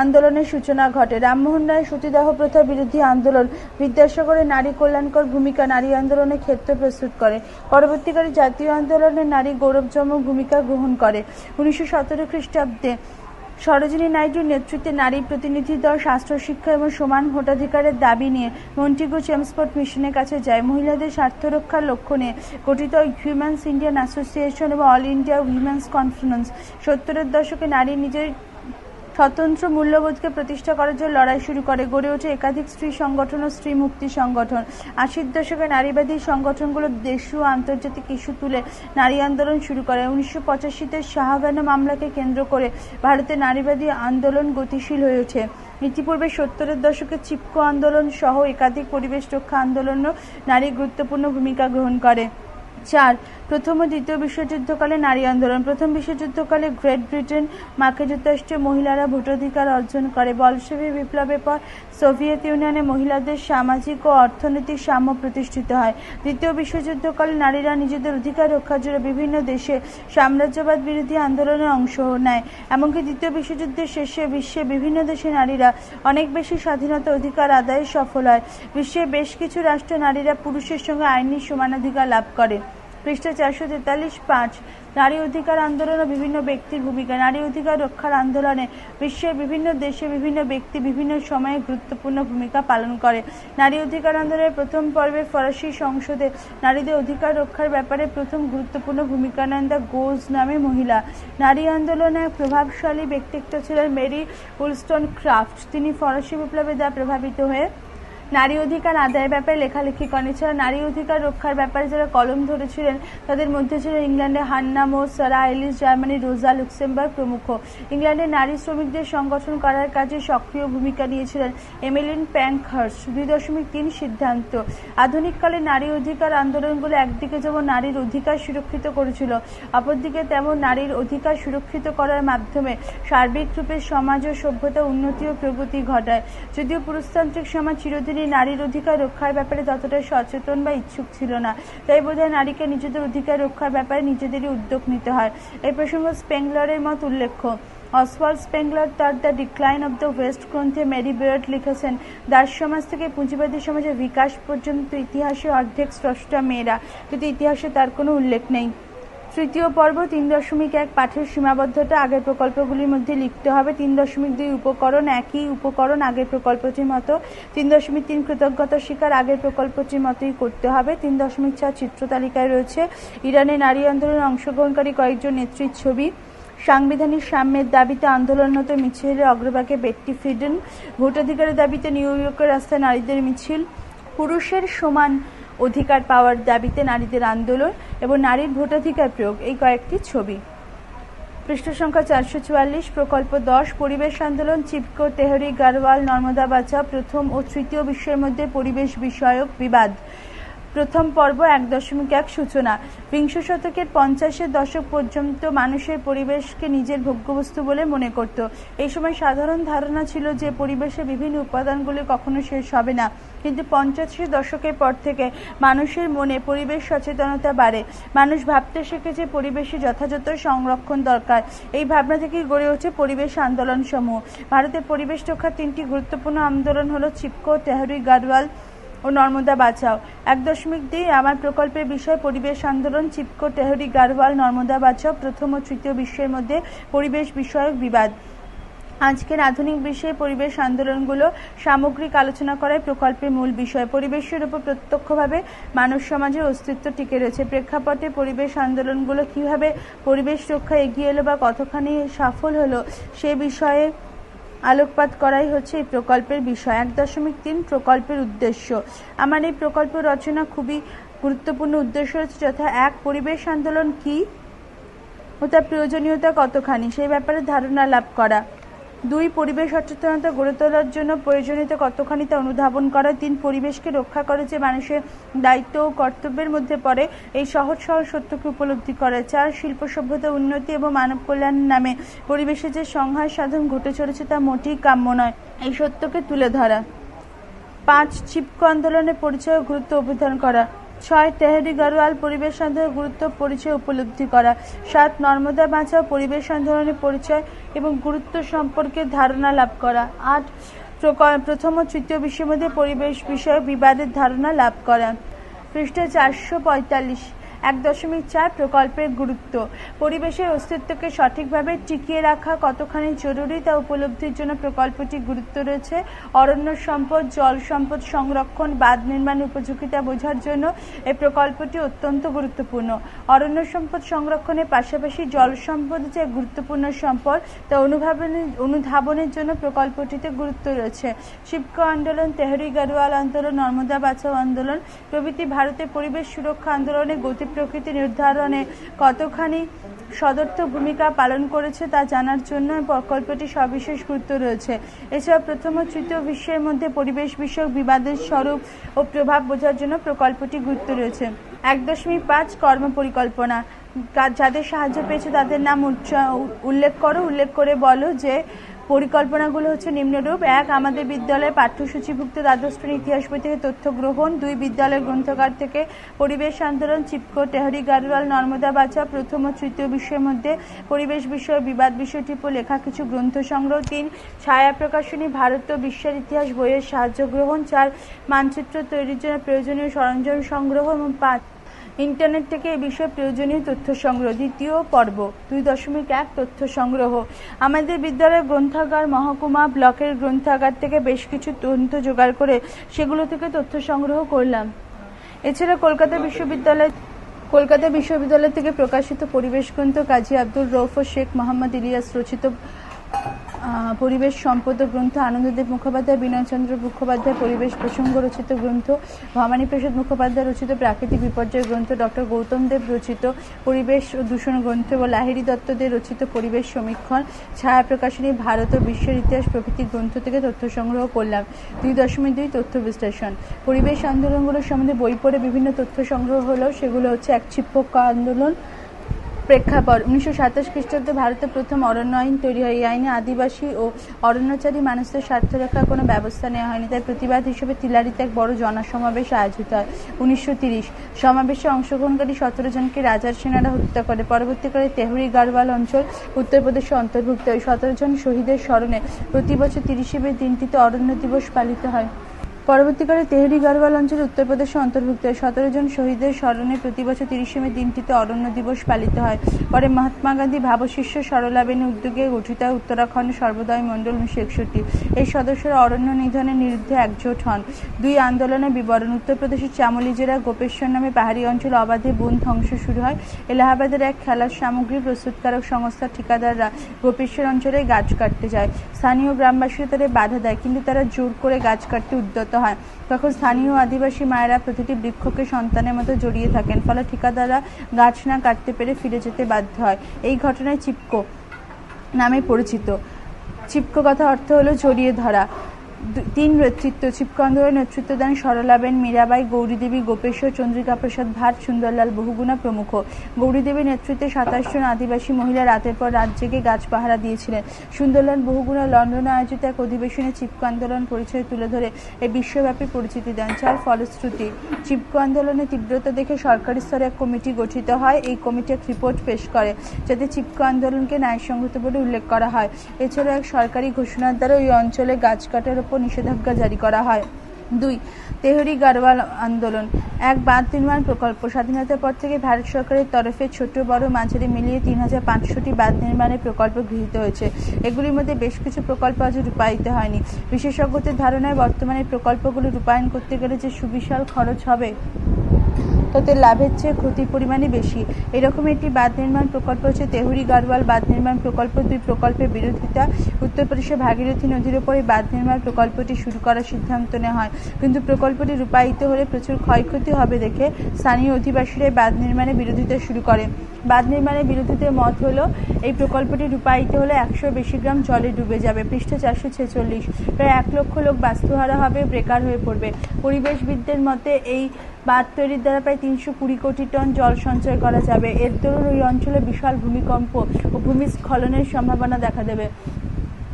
আন্দোলনের সূচনা ঘটে। রামমোহন রায় সতীদাহ প্রথা বিরোধী আন্দোলন, বিদ্যাসাগরের নারী কল্যাণকর ভূমিকা নারী আন্দোলনের ক্ষেত্র প্রস্তুত করে। পরবর্তীকালে জাতীয় আন্দোলনে নারী গৌরবজনক ভূমিকা গ্রহণ করে। 1917 খ্রিস্টাব্দে সরোজিনী নাইডুর নেতৃত্বে নারী প্রতিনিধি দল স্বাস্থ্য শিক্ষা এবং সমান ভোটাধিকারের দাবি নিয়ে মন্টিগু চেমস্ফোর্ড মিশনের কাছে যায়। মহিলাদের স্বার্থ রক্ষার লক্ষ্য নিয়ে গঠিত হিউম্যান্স ইন্ডিয়ান অ্যাসোসিয়েশন এবং অল ইন্ডিয়া উইমেন্স কনফারেন্স 70-এর দশকে নারী নিজের স্বতন্ত্র মূল্যবোধকে প্রতিষ্ঠা করার জন্য লড়াই শুরু করে। গড়ে ওঠে একাধিক স্ত্রী সংগঠন ও স্ত্রী মুক্তি সংগঠন। 80-র দশকে নারীবাদী সংগঠনগুলো দেশীয় ও আন্তর্জাতিক ইস্যু তুলে নারী আন্দোলন শুরু করে। 1985-তে শাহবানো মামলাকে কেন্দ্র করে ভারতে নারীবাদী আন্দোলন গতিশীল হয়ে ওঠে। ইতিপূর্বে 70-এর দশকে চিপকো আন্দোলন সহ একাধিক পরিবেশ রক্ষা আন্দোলনও নারী গুরুত্বপূর্ণ ভূমিকা গ্রহণ করে। 4. প্রথম ও দ্বিতীয় বিশ্বযুদ্ধকালে নারী আন্দোলন। প্রথম বিশ্বযুদ্ধকালে গ্রেট ব্রিটেন, মার্কিন যুক্তরাষ্ট্রে মহিলারা ভোটাধিকার অর্জন করে। বলশেভিক বিপ্লবের পর সোভিয়েত ইউনিয়নে মহিলাদের সামাজিক ও অর্থনৈতিক সাম্য প্রতিষ্ঠিত হয়। দ্বিতীয় বিশ্বযুদ্ধকালে নারীরা নিজেদের অধিকার রক্ষার জন্য বিভিন্ন দেশে সাম্রাজ্যবাদ বিরোধী আন্দোলনে অংশ নেয়। এমনকি দ্বিতীয় বিশ্বযুদ্ধের শেষে বিশ্বের বিভিন্ন দেশে নারীরা অনেক বেশি স্বাধীনতা অধিকার আদায়ে সফল হয়। বিশ্বের বেশ কিছু রাষ্ট্রে নারীরা পুরুষের সঙ্গে আইনি সমানাধিকার লাভ করে। পৃষ্ঠা 443-5 নারী অধিকার আন্দোলন ও বিভিন্ন ব্যক্তির ভূমিকা। নারী অধিকার রক্ষার আন্দোলনে বিশ্বের বিভিন্ন দেশে বিভিন্ন ব্যক্তি বিভিন্ন সময়ে গুরুত্বপূর্ণ ভূমিকা পালন করে। নারী অধিকার আন্দোলনের প্রথম পর্বে ফরাসি সংসদে নারীদের অধিকার রক্ষার ব্যাপারে প্রথম গুরুত্বপূর্ণ ভূমিকা নেন দ্য গোজ নামে মহিলা। নারী আন্দোলনের প্রভাবশালী ব্যক্তিত্ব ছিলেন মেরি উলস্টনক্রাফট। তিনি ফরাসি বিপ্লবের দ্বারা প্রভাবিত হয়ে নারী অধিকার আদায়ের ব্যাপারে লেখালেখি করেন। এছাড়া নারী অধিকার রক্ষার ব্যাপারে যারা কলম ধরেছিলেন তাদের মধ্যে ছিলেন ইংল্যান্ডের হান্না মোর, সারা এলিস, জার্মানির রোজা লুক্সেমবার্গ প্রমুখ। ইংল্যান্ডের নারী শ্রমিকদের সংগঠন করার কাজে সক্রিয় ভূমিকা নিয়েছিলেন এমিলিন প্যাঙ্কহার্স্ট। 2.3 সিদ্ধান্ত। আধুনিককালে নারী অধিকার আন্দোলনগুলো একদিকে যেমন নারীর অধিকার সুরক্ষিত করেছিল, অপরদিকে তেমন নারীর অধিকার সুরক্ষিত করার মাধ্যমে সার্বিকরূপে সমাজ ও সভ্যতা উন্নতি ও প্রগতি ঘটায়। যদিও পুরুষতান্ত্রিক সমাজ চিরদিনই নারীর অধিকার রক্ষার ব্যাপারে ততটা সচেতন বা ইচ্ছুক ছিল না, তাই বোধহয় নারীকে নিজেদের অধিকার রক্ষার ব্যাপারে নিজেদেরই উদ্যোগ নিতে হয়। এই প্রসঙ্গ স্পেংলারের মত উল্লেখ্য। অসওয়াল্ড স্পেংলার তার the decline of the West গ্রন্থে মেরি বেয়ার্ড লিখেছেন, দাস সমাজ থেকে পুঁজিবাদী সমাজের বিকাশ পর্যন্ত ইতিহাসে অর্ধেক স্রষ্টা মেয়েরা, কিন্তু ইতিহাসে তার কোনো উল্লেখ নেই। তৃতীয় পর্ব 3.1 পাঠের সীমাবদ্ধতা আগের প্রকল্পগুলির মধ্যে লিখতে হবে। 3.2 উপকরণ একই উপকরণ আগের প্রকল্পটির মতো। 3.3 কৃতজ্ঞতা স্বীকার আগের প্রকল্পটির মতোই করতে হবে। 3.4 চিত্র তালিকায় রয়েছে ইরানে নারী আন্দোলনে অংশগ্রহণকারী কয়েকজন নেত্রীর ছবি। সাংবিধানিক সাম্যের দাবিতে আন্দোলনরত মিছিলের অগ্রভাগে বেট্টি ফ্রিডেন। ভোটাধিকারের দাবিতে নিউ ইয়র্কের রাস্তায় নারীদের মিছিল। পুরুষের সমান অধিকার পাওয়ার দাবিতে নারীদের আন্দোলন এবং নারীর ভোটাধিকার প্রয়োগ, এই কয়েকটি ছবি। পৃষ্ঠা সংখ্যা 444। প্রকল্প 10 পরিবেশ আন্দোলন। চিপকো, তেহরি গারওয়াল, নর্মদা বাঁচাও। প্রথম ও তৃতীয় বিশ্বের মধ্যে পরিবেশ বিষয়ক বিবাদ। প্রথম পর্ব 1.1 সূচনা। বিংশ শতকের 50-এর দশক পর্যন্ত মানুষের পরিবেশকে নিজের ভোগ্যবস্তু বলে মনে করত। এই সময় সাধারণ ধারণা ছিল যে পরিবেশের বিভিন্ন উপাদানগুলি কখনো শেষ হবে না, কিন্তু 50-এর দশকের পর থেকে মানুষের মনে পরিবেশ সচেতনতা বাড়ে। মানুষ ভাবতে শিখেছে পরিবেশে যথাযথ সংরক্ষণ দরকার। এই ভাবনা থেকেই গড়ে ওঠে পরিবেশ আন্দোলন সমূহ। ভারতের পরিবেশ রক্ষার 3টি গুরুত্বপূর্ণ আন্দোলন হল চিপকো, তেহরি গারওয়াল ও নর্মদা বাঁচাও। 1.2 আমার প্রকল্পের বিষয় পরিবেশ আন্দোলন। চিপকো, তেহরি গারওয়াল, নর্মদা বাঁচাও। প্রথম ও তৃতীয় বিশ্বের মধ্যে পরিবেশ বিষয়ক বিবাদ। আজকের আধুনিক বিশ্বে পরিবেশ আন্দোলনগুলো সামগ্রিক আলোচনা করাই প্রকল্পের মূল বিষয়। পরিবেশের উপর প্রত্যক্ষভাবে মানব সমাজের অস্তিত্ব টিকে রয়েছে। প্রেক্ষাপটে পরিবেশ আন্দোলনগুলো কিভাবে পরিবেশ রক্ষা এগিয়ে এলো বা কতখানি সফল হলো সে বিষয়ে আলোকপাত করাই হচ্ছে এই প্রকল্পের বিষয়। 1.3 প্রকল্পের উদ্দেশ্য। আমার এই প্রকল্প রচনা খুবই গুরুত্বপূর্ণ উদ্দেশ্য রয়েছে, যথা 1 পরিবেশ আন্দোলন কি ও তার প্রয়োজনীয়তা কতখানি সেই ব্যাপারে ধারণা লাভ করা। 2 পরিবেশ সচেতনতা গড়ে তোলার জন্য প্রয়োজনীয়তা কতখানি তা অনুধাবন করা। 3 পরিবেশকে রক্ষা করে যে মানুষের দায়িত্ব ও কর্তব্যের মধ্যে পড়ে এই সহজ সরল সত্যকে উপলব্ধি করা। 4 শিল্প সভ্যতা উন্নতি এবং মানব কল্যাণ নামে পরিবেশে যে সংহার সাধন ঘটে চলেছে তা মোটেই কাম্য নয়, এই সত্যকে তুলে ধরা। 5 চিপকো আন্দোলনের পরিচয় ও গুরুত্ব অভিধান করা। 6 তেহরি গারওয়াল পরিবেশ আন্দোলনের গুরুত্ব পরিচয় উপলব্ধি করা। 7 নর্মদা বাঁচাও পরিবেশ আন্দোলনের পরিচয় এবং গুরুত্ব সম্পর্কে ধারণা লাভ করা। 8 প্রথম ও তৃতীয় বিশ্বের মধ্যে পরিবেশ বিষয়ক বিবাদের ধারণা লাভ করা। পৃষ্ঠা 445। 1.4 প্রকল্পের গুরুত্ব। পরিবেশের অস্তিত্বকে সঠিকভাবে টিকিয়ে রাখা কতখানি জরুরি তা উপলব্ধির জন্য প্রকল্পটি গুরুত্ব রয়েছে। অরণ্য সম্পদ, জল সম্পদ সংরক্ষণ, বাঁধ নির্মাণের উপযোগিতা বোঝার জন্য এই প্রকল্পটি অত্যন্ত গুরুত্বপূর্ণ। অরণ্য সম্পদ সংরক্ষণের পাশাপাশি জল সম্পদ যে গুরুত্বপূর্ণ সম্পদ তা অনুধাবনের জন্য প্রকল্পটিতে গুরুত্ব রয়েছে। চিপকো আন্দোলন, তেহরি গারওয়াল আন্দোলন, নর্মদা বাঁচাও আন্দোলন প্রভৃতি ভারতের পরিবেশ সুরক্ষা আন্দোলনে গতি প্রকৃতি নির্ধারণে কতখানি সদর্থক ভূমিকা পালন করেছে তা জানার জন্য প্রকল্পটি সবিশেষ গুরুত্ব রয়েছে। এছাড়া প্রথম ও তৃতীয় বিশ্বের মধ্যে পরিবেশ বিষয়ক বিবাদের স্বরূপ ও প্রভাব বোঝার জন্য প্রকল্পটি গুরুত্ব রয়েছে। 1.5 কর্ম পরিকল্পনা। যাদের সাহায্য পেয়েছে তাদের নাম উল্লেখ করো। উল্লেখ করে বলো যে পরিকল্পনাগুলো হচ্ছে নিম্নরূপ। 1. আমাদের বিদ্যালয়ের পাঠ্যসূচিভুক্ত দ্বাদশ শ্রেণীর ইতিহাস বই থেকে তথ্য গ্রহণ। 2. বিদ্যালয়ের গ্রন্থাগার থেকে পরিবেশ আন্দোলন, চিপকো, টেহরি গারওয়াল, নর্মদা বাঁচাও, প্রথম ও তৃতীয় বিশ্বের মধ্যে পরিবেশ বিষয় বিবাদ বিষয়টির উপর লেখা কিছু গ্রন্থ সংগ্রহ। 3. ছায়া প্রকাশনী, ভারত ও বিশ্বের ইতিহাস বইয়ের সাহায্য গ্রহণ। 4. মানচিত্র তৈরির জন্য প্রয়োজনীয় সরঞ্জাম সংগ্রহ। এবং 5. ইন্টারনেট থেকে এই বিষয়ে প্রয়োজনীয় তথ্য সংগ্রহ। দ্বিতীয় পর্ব 2.1 তথ্য সংগ্রহ। আমাদের বিদ্যালয়ের গ্রন্থাগার, মহকুমা, ব্লকের গ্রন্থাগার থেকে বেশ কিছু তথ্য জোগাড় করে সেগুলো থেকে তথ্য সংগ্রহ করলাম। এছাড়া কলকাতা বিশ্ববিদ্যালয় থেকে প্রকাশিত পরিবেশ গ্রন্থ, কাজী আব্দুর রউফ ও শেখ মোহাম্মদ ইলিয়াস রচিত পরিবেশ সম্পদ গ্রন্থ, আনন্দদেব মুখোপাধ্যায়, বিনয়চন্দ্র মুখোপাধ্যায় পরিবেশ প্রসঙ্গ রচিত গ্রন্থ, ভবানী প্রসাদ মুখোপাধ্যায় রচিত প্রাকৃতিক বিপর্যয় গ্রন্থ, ডক্টর গৌতম দেব রচিত পরিবেশ ও দূষণ গ্রন্থ এবং লাহিড়ী দত্তদের রচিত পরিবেশ সমীক্ষণ, ছায়া প্রকাশনী, ভারত ও বিশ্বের ইতিহাস প্রভৃতি গ্রন্থ থেকে তথ্য সংগ্রহ করলাম। 2.2 তথ্য বিশ্লেষণ। পরিবেশ আন্দোলনগুলোর সম্বন্ধে বই পড়ে বিভিন্ন তথ্য সংগ্রহ হলো। সেগুলো হচ্ছে 1. চিপকো আন্দোলন। প্রেক্ষাপট: 1927 খ্রিস্টাব্দে ভারতে প্রথম অরণ্য আইন তৈরি হয়। এই আইনে আদিবাসী ও অরণ্যচারী মানুষদের স্বার্থ রক্ষার কোনো ব্যবস্থা নেওয়া হয়নি। তাই প্রতিবাদ হিসেবে তিলারিতে এক বড় জনসমাবেশ আয়োজিত হয়। 1930 সমাবেশে অংশগ্রহণকারী 17 জনকে রাজার সেনারা হত্যা করে। পরবর্তীকালে তেহরি গারওয়াল অঞ্চল উত্তরপ্রদেশে অন্তর্ভুক্ত হয়। 17 জন শহীদের স্মরণে প্রতি বছর 30 মে দিনটিতে অরণ্য দিবস পালিত হয়। পরবর্তীকালে তেহরি গারওয়াল অঞ্চল উত্তরপ্রদেশে অন্তর্ভুক্ত হয়। 17 জন শহীদের স্মরণে প্রতি বছর 30 মে দিনটিতে অরণ্য দিবস পালিত হয়। পরে মহাত্মা গান্ধী ভাবশিষ্য সরলাবেনী উদ্যোগে গঠিত হয় উত্তরাখণ্ড সর্বদয় মণ্ডল 1961। এই সদস্যরা অরণ্য নিধনের বিরুদ্ধে একজোট হন। 2. আন্দোলনের বিবরণ: উত্তরপ্রদেশের চামোলি জেলার গোপেশ্বর নামে পাহাড়ি অঞ্চল অবাধে বন ধ্বংস শুরু হয়। এলাহাবাদের এক খেলার সামগ্রী প্রস্তুতকারক সংস্থার ঠিকাদাররা গোপেশ্বর অঞ্চলে গাছ কাটতে যায়। স্থানীয় গ্রামবাসীরা তাদের বাধা দেয়, কিন্তু তারা জোর করে গাছ কাটতে উদ্যত হয়। তখন স্থানীয় আদিবাসী মায়েরা প্রতিটি বৃক্ষকে সন্তানের মতো জড়িয়ে থাকেন। ফলে ঠিকাদাররা গাছ না কাটতে পেরে ফিরে যেতে বাধ্য হয়। এই ঘটনায় চিপকো নামে পরিচিত। চিপকো কথা অর্থ হলো জড়িয়ে ধরা। 3. নেতৃত্ব: চিপকো আন্দোলনের নেতৃত্ব দেন সরলাবেন, মীরাবাই, গৌরীদেবী, গোপেশ্বর, চন্দ্রিকা প্রসাদ ভাট, সুন্দরলাল বহুগুণা প্রমুখ। গৌরীদেবীর নেতৃত্বে 27 জন আদিবাসী মহিলা রাতের পর রাত জেগে গাছ পাহারা দিয়েছিলেন। সুন্দরলাল বহুগুণা লন্ডনে আয়োজিত এক অধিবেশনে চিপকো আন্দোলন পরিচয় তুলে ধরে এই বিশ্বব্যাপী পরিচিতি দেন। 4. ফলশ্রুতি: চিপকো আন্দোলনের তীব্রতা দেখে সরকারি স্তরে এক কমিটি গঠিত হয়। এই কমিটি এক রিপোর্ট পেশ করে যাতে চিপকো আন্দোলনকে ন্যায়সঙ্গত বলে উল্লেখ করা হয়। এছাড়াও এক সরকারি ঘোষণার দ্বারা ওই অঞ্চলে গাছ কাটার উপর নিষেধাজ্ঞা জারি করা হয়। 2. তেহরি গারওয়াল আন্দোলন। 1. বাঁধ নির্মাণ প্রকল্প। স্বাধীনতার পর থেকে ভারত সরকারের তরফে ছোট বড় মাঝারি মিলিয়ে 3500টি বাঁধ নির্মাণের প্রকল্প গৃহীত হয়েছে। এগুলির মধ্যে বেশ কিছু প্রকল্প আজও রূপায়িত হয়নি। বিশেষজ্ঞদের ধারণায় বর্তমানে প্রকল্পগুলো রূপায়ণ করতে গেলে যে সুবিশাল খরচ হবে তাতে লাভের চেয়ে ক্ষতির পরিমাণই বেশি। এরকম একটি বাঁধ নির্মাণ প্রকল্প হচ্ছে তেহরি গারওয়াল বাঁধ নির্মাণ প্রকল্প। 2 প্রকল্পের বিরোধিতা: উত্তরপ্রদেশের ভাগীরথী নদীর ওপর এই বাঁধ নির্মাণ প্রকল্পটি শুরু করার সিদ্ধান্ত নেওয়া হয়, কিন্তু প্রকল্পটি রূপায়িত হলে প্রচুর ক্ষয়ক্ষতি হবে দেখে স্থানীয় অধিবাসীরা বাঁধ নির্মাণের বিরোধিতা শুরু করে। বাঁধ নির্মাণের বিরোধীদের মত হলো এই প্রকল্পটি রূপায়িত হলে 100 বেশি গ্রাম জলে ডুবে যাবে। পৃষ্ঠা 446। প্রায় 1 লক্ষ লোক বাস্তুহারা হবে, বেকার হয়ে পড়বে। পরিবেশবিদদের মতে এই বাঁধ তৈরির দ্বারা প্রায় 320 কোটি টন জল সঞ্চয় করা যাবে। এর দরুন ওই অঞ্চলে বিশাল ভূমিকম্প ও ভূমিস্খলনের সম্ভাবনা দেখা দেবে।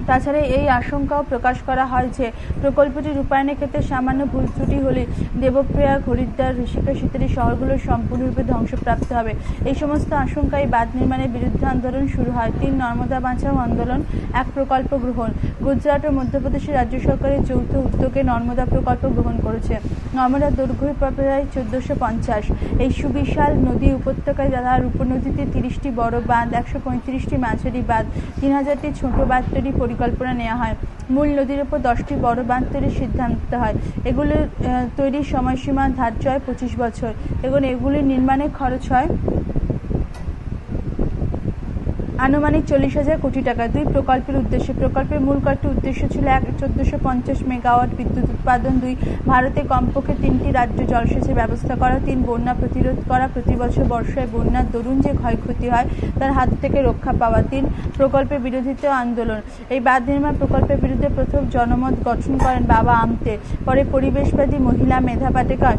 তাছাড়া এই আশঙ্কাও প্রকাশ করা হয় যে প্রকল্পটি রূপায়ণের ক্ষেত্রে সামান্য ভুল ত্রুটি হলে দেবপ্রয়াগ, হরিদ্বার, ঋষিকেশ ইত্যাদি শহরগুলো সম্পূর্ণরূপে ধ্বংসপ্রাপ্ত হবে। এই সমস্ত আশঙ্কায় বাঁধ নির্মাণের বিরুদ্ধে আন্দোলন শুরু হয়। 3. নর্মদা বাঁচাও আন্দোলন। 1. প্রকল্প গ্রহণ। গুজরাট ও মধ্যপ্রদেশের রাজ্য সরকারের যৌথ উদ্যোগে নর্মদা প্রকল্প গ্রহণ করেছে। নর্মদার দৈর্ঘ্য প্রায় 1450। এই সুবিশাল নদী উপত্যকায় তার উপনদীতে 30টি বড় বাঁধ, 135টি মাঝারি বাঁধ, 3000টি ছোট বাঁধ তৈরি পরিকল্পনা নেওয়া হয়। মূল নদীর উপর 10টি বড় বাঁধ তৈরির সিদ্ধান্ত হয়। এগুলোর তৈরির সময়সীমা ধার্য হয় 25 বছর এবং এগুলির নির্মাণের খরচ হয় আনুমানিক 40,000 কোটি টাকা। 2. প্রকল্পের উদ্দেশ্য। প্রকল্পের মূল কয়েকটি উদ্দেশ্য ছিল: 1. 1450 মেগাওয়াট বিদ্যুৎ উৎপাদন। 2. ভারতে কমপক্ষে 3টি রাজ্য জলসেচের ব্যবস্থা করা। 3. বন্যা প্রতিরোধ করা। প্রতি বছর বর্ষায় বন্যার দরুন যে ক্ষয়ক্ষতি হয় তার হাত থেকে রক্ষা পাওয়া। 3. প্রকল্পের বিরোধিতা আন্দোলন। এই বাঁধ নির্মাণ প্রকল্পের বিরুদ্ধে প্রথম জনমত গঠন করেন বাবা আমতে, পরে পরিবেশবাদী মহিলা মেধা পাটেকর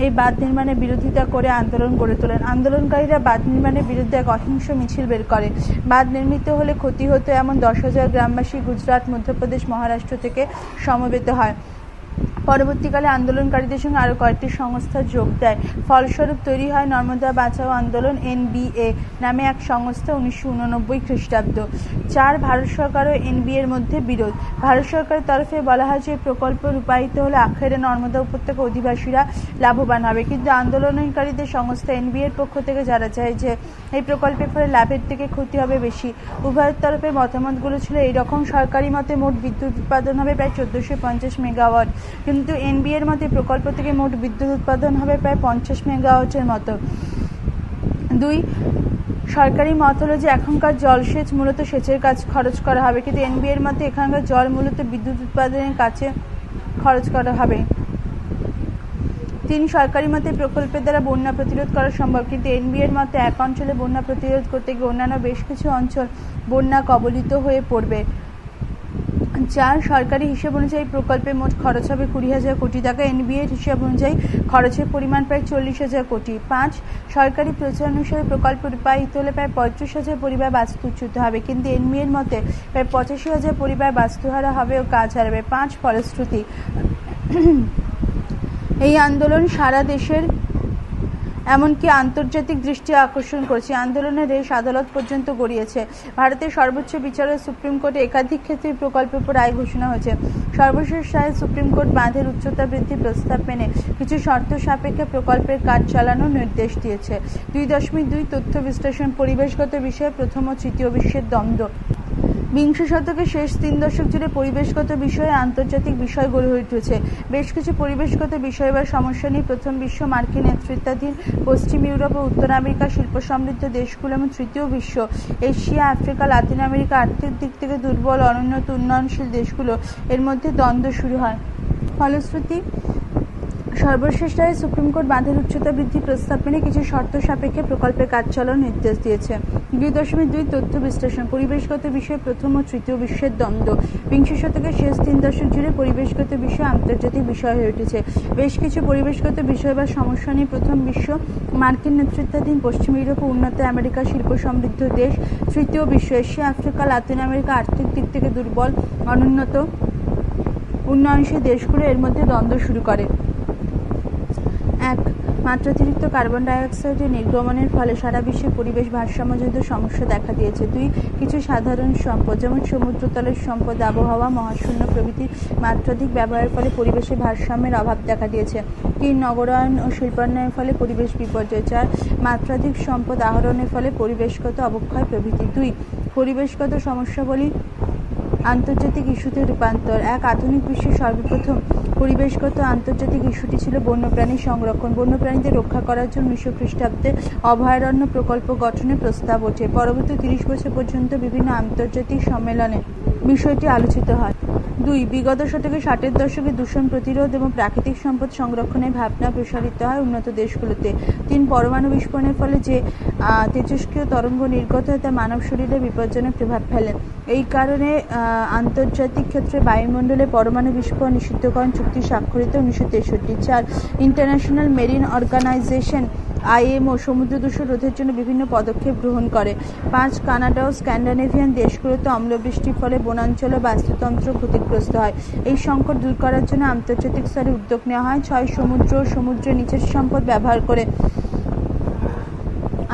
এই বাঁধ নির্মাণের বিরোধিতা করে আন্দোলন গড়ে তোলেন। আন্দোলনকারীরা বাঁধ নির্মাণের বিরুদ্ধে এক অহিংস মিছিল বের করে। বাঁধ নির্মিত হলে ক্ষতি হতো এমন 10,000 গ্রামবাসী গুজরাট, মধ্যপ্রদেশ, মহারাষ্ট্র থেকে সমবেত হয়। পরবর্তীকালে আন্দোলনকারীদের সঙ্গে আরও কয়েকটি সংস্থা যোগ দেয়। ফলস্বরূপ তৈরি হয় নর্মদা বাঁচাও আন্দোলন (NBA) নামে এক সংস্থা 1989 খ্রিস্টাব্দ। 4. ভারত সরকার ও NBA এর মধ্যে বিরোধ। ভারত সরকারের তরফে বলা হয় যে এই প্রকল্প রূপায়িত হলে আখেরে নর্মদা উপত্যকা অধিবাসীরা লাভবান হবে, কিন্তু আন্দোলনকারীদের সংস্থা NBA এর পক্ষ থেকে জানা যায় যে এই প্রকল্পের ফলে লাভের থেকে ক্ষতি হবে বেশি। উভয়ের তরফে মতামতগুলো ছিল এইরকম: সরকারি মতে মোট বিদ্যুৎ উৎপাদন হবে প্রায় 1450 মেগাওয়াট, কিন্তু NBA এর মতে প্রকল্প থেকে মোট বিদ্যুৎ উৎপাদন হবে প্রায় 50 মেগাওয়াটের মতো। 2. সরকারি মত হলো যে এখনকার জলসেচ মূলত সেচের কাজ খরচ করা হবে, কিন্তু NBA এর মতে এখানকার জল মূলত বিদ্যুৎ উৎপাদনের কাছে খরচ করা হবে। 3. সরকারি মতে প্রকল্পের দ্বারা বন্যা প্রতিরোধ করা সম্ভব, কিন্তু NBA এর মতে এক অঞ্চলে বন্যা প্রতিরোধ করতে গিয়ে অন্যান্য বেশ কিছু অঞ্চল বন্যা কবলিত হয়ে পড়বে। 4. সরকারি হিসেব অনুযায়ী প্রকল্পে মোট খরচ হবে 20,000 কোটি টাকা। NBA এর হিসাব অনুযায়ী খরচের পরিমাণ প্রায় 40,000 কোটি। 5. সরকারি প্রচার অনুসারে প্রকল্প রূপায়িত হলে প্রায় 35,000 পরিবার বাস্তুচ্যুত হবে, কিন্তু NBA এর মতে প্রায় 85,000 পরিবার বাস্তুহারা হবে ও কাজ হারাবে। 5. ফলশ্রুতি এই আন্দোলন সারা দেশের এমনকি আন্তর্জাতিক দৃষ্টি আকর্ষণ করেছে। আন্দোলনের রেশ আদালত পর্যন্ত গড়িয়েছে। ভারতের সর্বোচ্চ বিচারক সুপ্রিম কোর্টে একাধিক ক্ষেত্রে প্রকল্পের উপর রায় ঘোষণা হয়েছে। সর্বশেষ রায়ে সুপ্রিম কোর্ট বাঁধের উচ্চতা বৃদ্ধির প্রস্তাব মেনে কিছু শর্ত সাপেক্ষে প্রকল্পের কাজ চালানোর নির্দেশ দিয়েছে। 2.2 তথ্য বিশ্লেষণ। পরিবেশগত বিষয়ে প্রথম ও তৃতীয় বিশ্বের দ্বন্দ্ব। বিংশ শতকের শেষ 3 দশক জুড়ে পরিবেশগত বিষয়ে আন্তর্জাতিক বিষয় গড়ে উঠেছে। বেশ কিছু পরিবেশগত বিষয় বা সমস্যা নিয়ে প্রথম বিশ্ব, মার্কিন নেতৃত্বাধীন পশ্চিম ইউরোপ ও উত্তর আমেরিকা শিল্প সমৃদ্ধ দেশগুলো এবং তৃতীয় বিশ্ব, এশিয়া, আফ্রিকা, লাতিন আমেরিকা আর্থিক দিক থেকে দুর্বল অনুন্নত উন্নয়নশীল দেশগুলো এর মধ্যে দ্বন্দ্ব শুরু হয়। ফলশ্রুতি সর্বশেষ রায়ে সুপ্রিম কোর্ট বাঁধের উচ্চতা বৃদ্ধি প্রস্তাব মেনে কিছু শর্ত সাপেক্ষে প্রকল্পের কাজ চালানোর নির্দেশ দিয়েছে। 2.2 তথ্য বিশ্লেষণ। পরিবেশগত বিষয়ে প্রথম ও তৃতীয় বিশ্বের দ্বন্দ্ব। বিংশ শতকের শেষ 3 দশক জুড়ে পরিবেশগত বিষয় আন্তর্জাতিক বিষয় হয়ে উঠেছে। বেশ কিছু পরিবেশগত বিষয় বা সমস্যা নিয়ে প্রথম বিশ্ব, মার্কিন নেতৃত্বাধীন পশ্চিম ইউরোপ ও উন্নত আমেরিকা শিল্প সমৃদ্ধ দেশ, তৃতীয় বিশ্ব, এশিয়া, আফ্রিকা, লাতিন আমেরিকা আর্থিক দিক থেকে দুর্বল অনুন্নত উন্নয়নশীল দেশগুলো এর মধ্যে দ্বন্দ্ব শুরু করে। 1. মাত্রাতিরিক্ত কার্বন ডাইঅক্সাইডের নির্গমনের ফলে সারা বিশ্বে পরিবেশ ভারসাম্যজনিত সমস্যা দেখা দিয়েছে। 2. কিছু সাধারণ সম্পদ যেমন সমুদ্রতলের সম্পদ, আবহাওয়া, মহাশূন্য প্রভৃতির মাত্রাধিক ব্যবহারের ফলে পরিবেশে ভারসাম্যের অভাব দেখা দিয়েছে। 3. নগরায়ন ও শিল্পায়নের ফলে পরিবেশ বিপর্যয়। 4. মাত্রাধিক সম্পদ আহরণের ফলে পরিবেশগত অবক্ষয় প্রভৃতি। 2. পরিবেশগত সমস্যাবলী আন্তর্জাতিক ইস্যুতে রূপান্তর। 1. আধুনিক বিশ্বের সর্বপ্রথম পরিবেশগত আন্তর্জাতিক ইস্যুটি ছিল বন্যপ্রাণী সংরক্ষণ। বন্যপ্রাণীদের রক্ষা করার জন্য 1900 খ্রিস্টাব্দে অভয়ারণ্য প্রকল্প গঠনের প্রস্তাব ওঠে। পরবর্তী 30 বছর পর্যন্ত বিভিন্ন আন্তর্জাতিক সম্মেলনে বিষয়টি আলোচিত হয়। 2. বিগত শতকে 60-এর দশকে দূষণ প্রতিরোধ এবং প্রাকৃতিক সম্পদ সংরক্ষণের ভাবনা প্রসারিত হয় উন্নত দেশগুলোতে। 3. পরমাণু বিস্ফোরণের ফলে যে তেজস্ক্রিয় তরঙ্গ নির্গত হয় তা মানব শরীরে বিপজ্জনক প্রভাব ফেলে। এই কারণে আন্তর্জাতিক ক্ষেত্রে বায়ুমণ্ডলে পরমাণু বিস্ফোরণ নিষিদ্ধকরণ চুক্তি স্বাক্ষরিত 1963। 4. ইন্টারন্যাশনাল মেরিন অর্গানাইজেশন IMO সমুদ্র দূষণ রোধের জন্য বিভিন্ন পদক্ষেপ গ্রহণ করে। 5. কানাডা ও স্ক্যান্ডিনেভিয়ান দেশগুলোতে অম্লবৃষ্টির ফলে বনাঞ্চল ও বাস্তুতন্ত্র ক্ষতিগ্রস্ত হয়। এই সংকট দূর করার জন্য আন্তর্জাতিক স্তরে উদ্যোগ নেওয়া হয়। 6. সমুদ্র ও সমুদ্রের নিচের সম্পদ ব্যবহার করে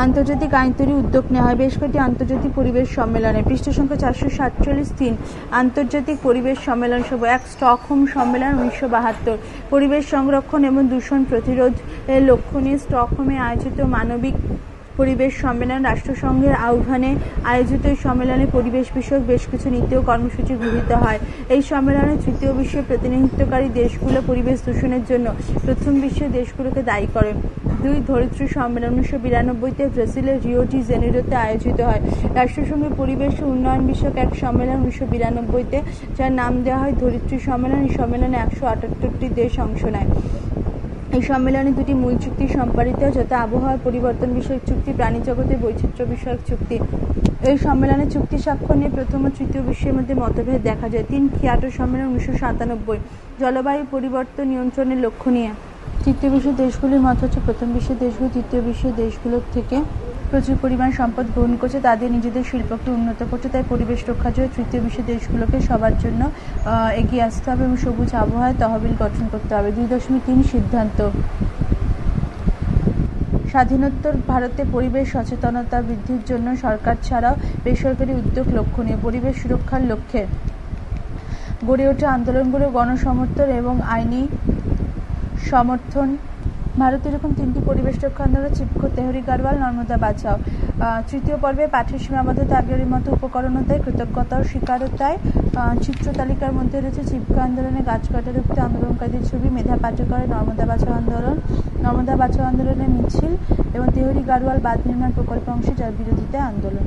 আন্তর্জাতিক আইন তৈরি উদ্যোগ নেওয়া হয় বেশ কয়েকটি আন্তর্জাতিক পরিবেশ সম্মেলনে। পৃষ্ঠ সংখ্যা 447। 3. আন্তর্জাতিক পরিবেশ সম্মেলন সহ 1. স্টকহোম সম্মেলন 1972। পরিবেশ সংরক্ষণ এবং দূষণ প্রতিরোধের লক্ষ্য নিয়ে স্টকহোমে আয়োজিত মানবিক পরিবেশ সম্মেলন। রাষ্ট্রসংঘের আহ্বানে আয়োজিত এই সম্মেলনে পরিবেশ বিষয়ক বেশ কিছু নীতি ও কর্মসূচি গৃহীত হয়। এই সম্মেলনে তৃতীয় বিশ্বের প্রতিনিধিত্বকারী দেশগুলো পরিবেশ দূষণের জন্য প্রথম বিশ্বের দেশগুলোকে দায়ী করে। 2. ধরিত্রী সম্মেলন 1992-তে ব্রাজিলের রিও ডি জেনেরোতে আয়োজিত হয়। রাষ্ট্রসংঘের পরিবেশ ও উন্নয়ন বিষয়ক এক সম্মেলন 1992-তে, যার নাম দেওয়া হয় ধরিত্রী সম্মেলন। এই সম্মেলনে 178টি দেশ অংশ নেয়। এই সম্মেলনে 2টি মূল চুক্তি সম্পাদিত হয়, যথা আবহাওয়া পরিবর্তন বিষয়ক চুক্তি, প্রাণীজগতের বৈচিত্র্য বিষয়ক চুক্তি। এই সম্মেলনে চুক্তি স্বাক্ষর নিয়ে প্রথম ও তৃতীয় বিশ্বের মধ্যে মতভেদ দেখা যায়। 3. কিয়োটো সম্মেলন 1997 জলবায়ু পরিবর্তন নিয়ন্ত্রণের লক্ষ্য নিয়ে। তৃতীয় বিশ্বের দেশগুলির মত হচ্ছে প্রথম বিশ্বের দেশগুলি তৃতীয় বিশ্বের দেশগুলোর থেকে প্রচুর পরিমাণ সম্পদ গ্রহণ করছে, তাদের নিজেদের শিল্পকে উন্নত করছে। তাই পরিবেশ রক্ষার জন্য তৃতীয় বিশ্বের দেশগুলোকে সবার জন্য এগিয়ে আসতে হবে এবং সবুজ আবহাওয়ায় তহবিল গঠন করতে হবে। 2.3 সিদ্ধান্ত। স্বাধীনোত্তর ভারতে পরিবেশ সচেতনতা বৃদ্ধির জন্য সরকার ছাড়াও বেসরকারি উদ্যোগ লক্ষণীয়। পরিবেশ সুরক্ষার লক্ষ্যে গড়ে ওঠা আন্দোলনগুলো গণসমর্থন এবং আইনি সমর্থন। ভারতে এরকম 3টি পরিবেশ রক্ষা আন্দোলন: চিপকো, তেহরি গাড়ওয়াল, নর্মদা বাঁচাও। তৃতীয় পর্বে পাঠের সীমাবদ্ধতা আগের মতো উপকরণতায় কৃতজ্ঞতা ও স্বীকারতায়। চিত্র তালিকার মধ্যে রয়েছে চিপকো আন্দোলনে গাছ কাটার উপরে আন্দোলনকারীদের ছবি, মেধা পাটেকরের নর্মদা বাঁচাও আন্দোলন, নর্মদা বাঁচাও আন্দোলনের মিছিল এবং তেহরি গাড়ওয়াল বাঁধ নির্মাণ প্রকল্প অংশে যার বিরোধিতায় আন্দোলন।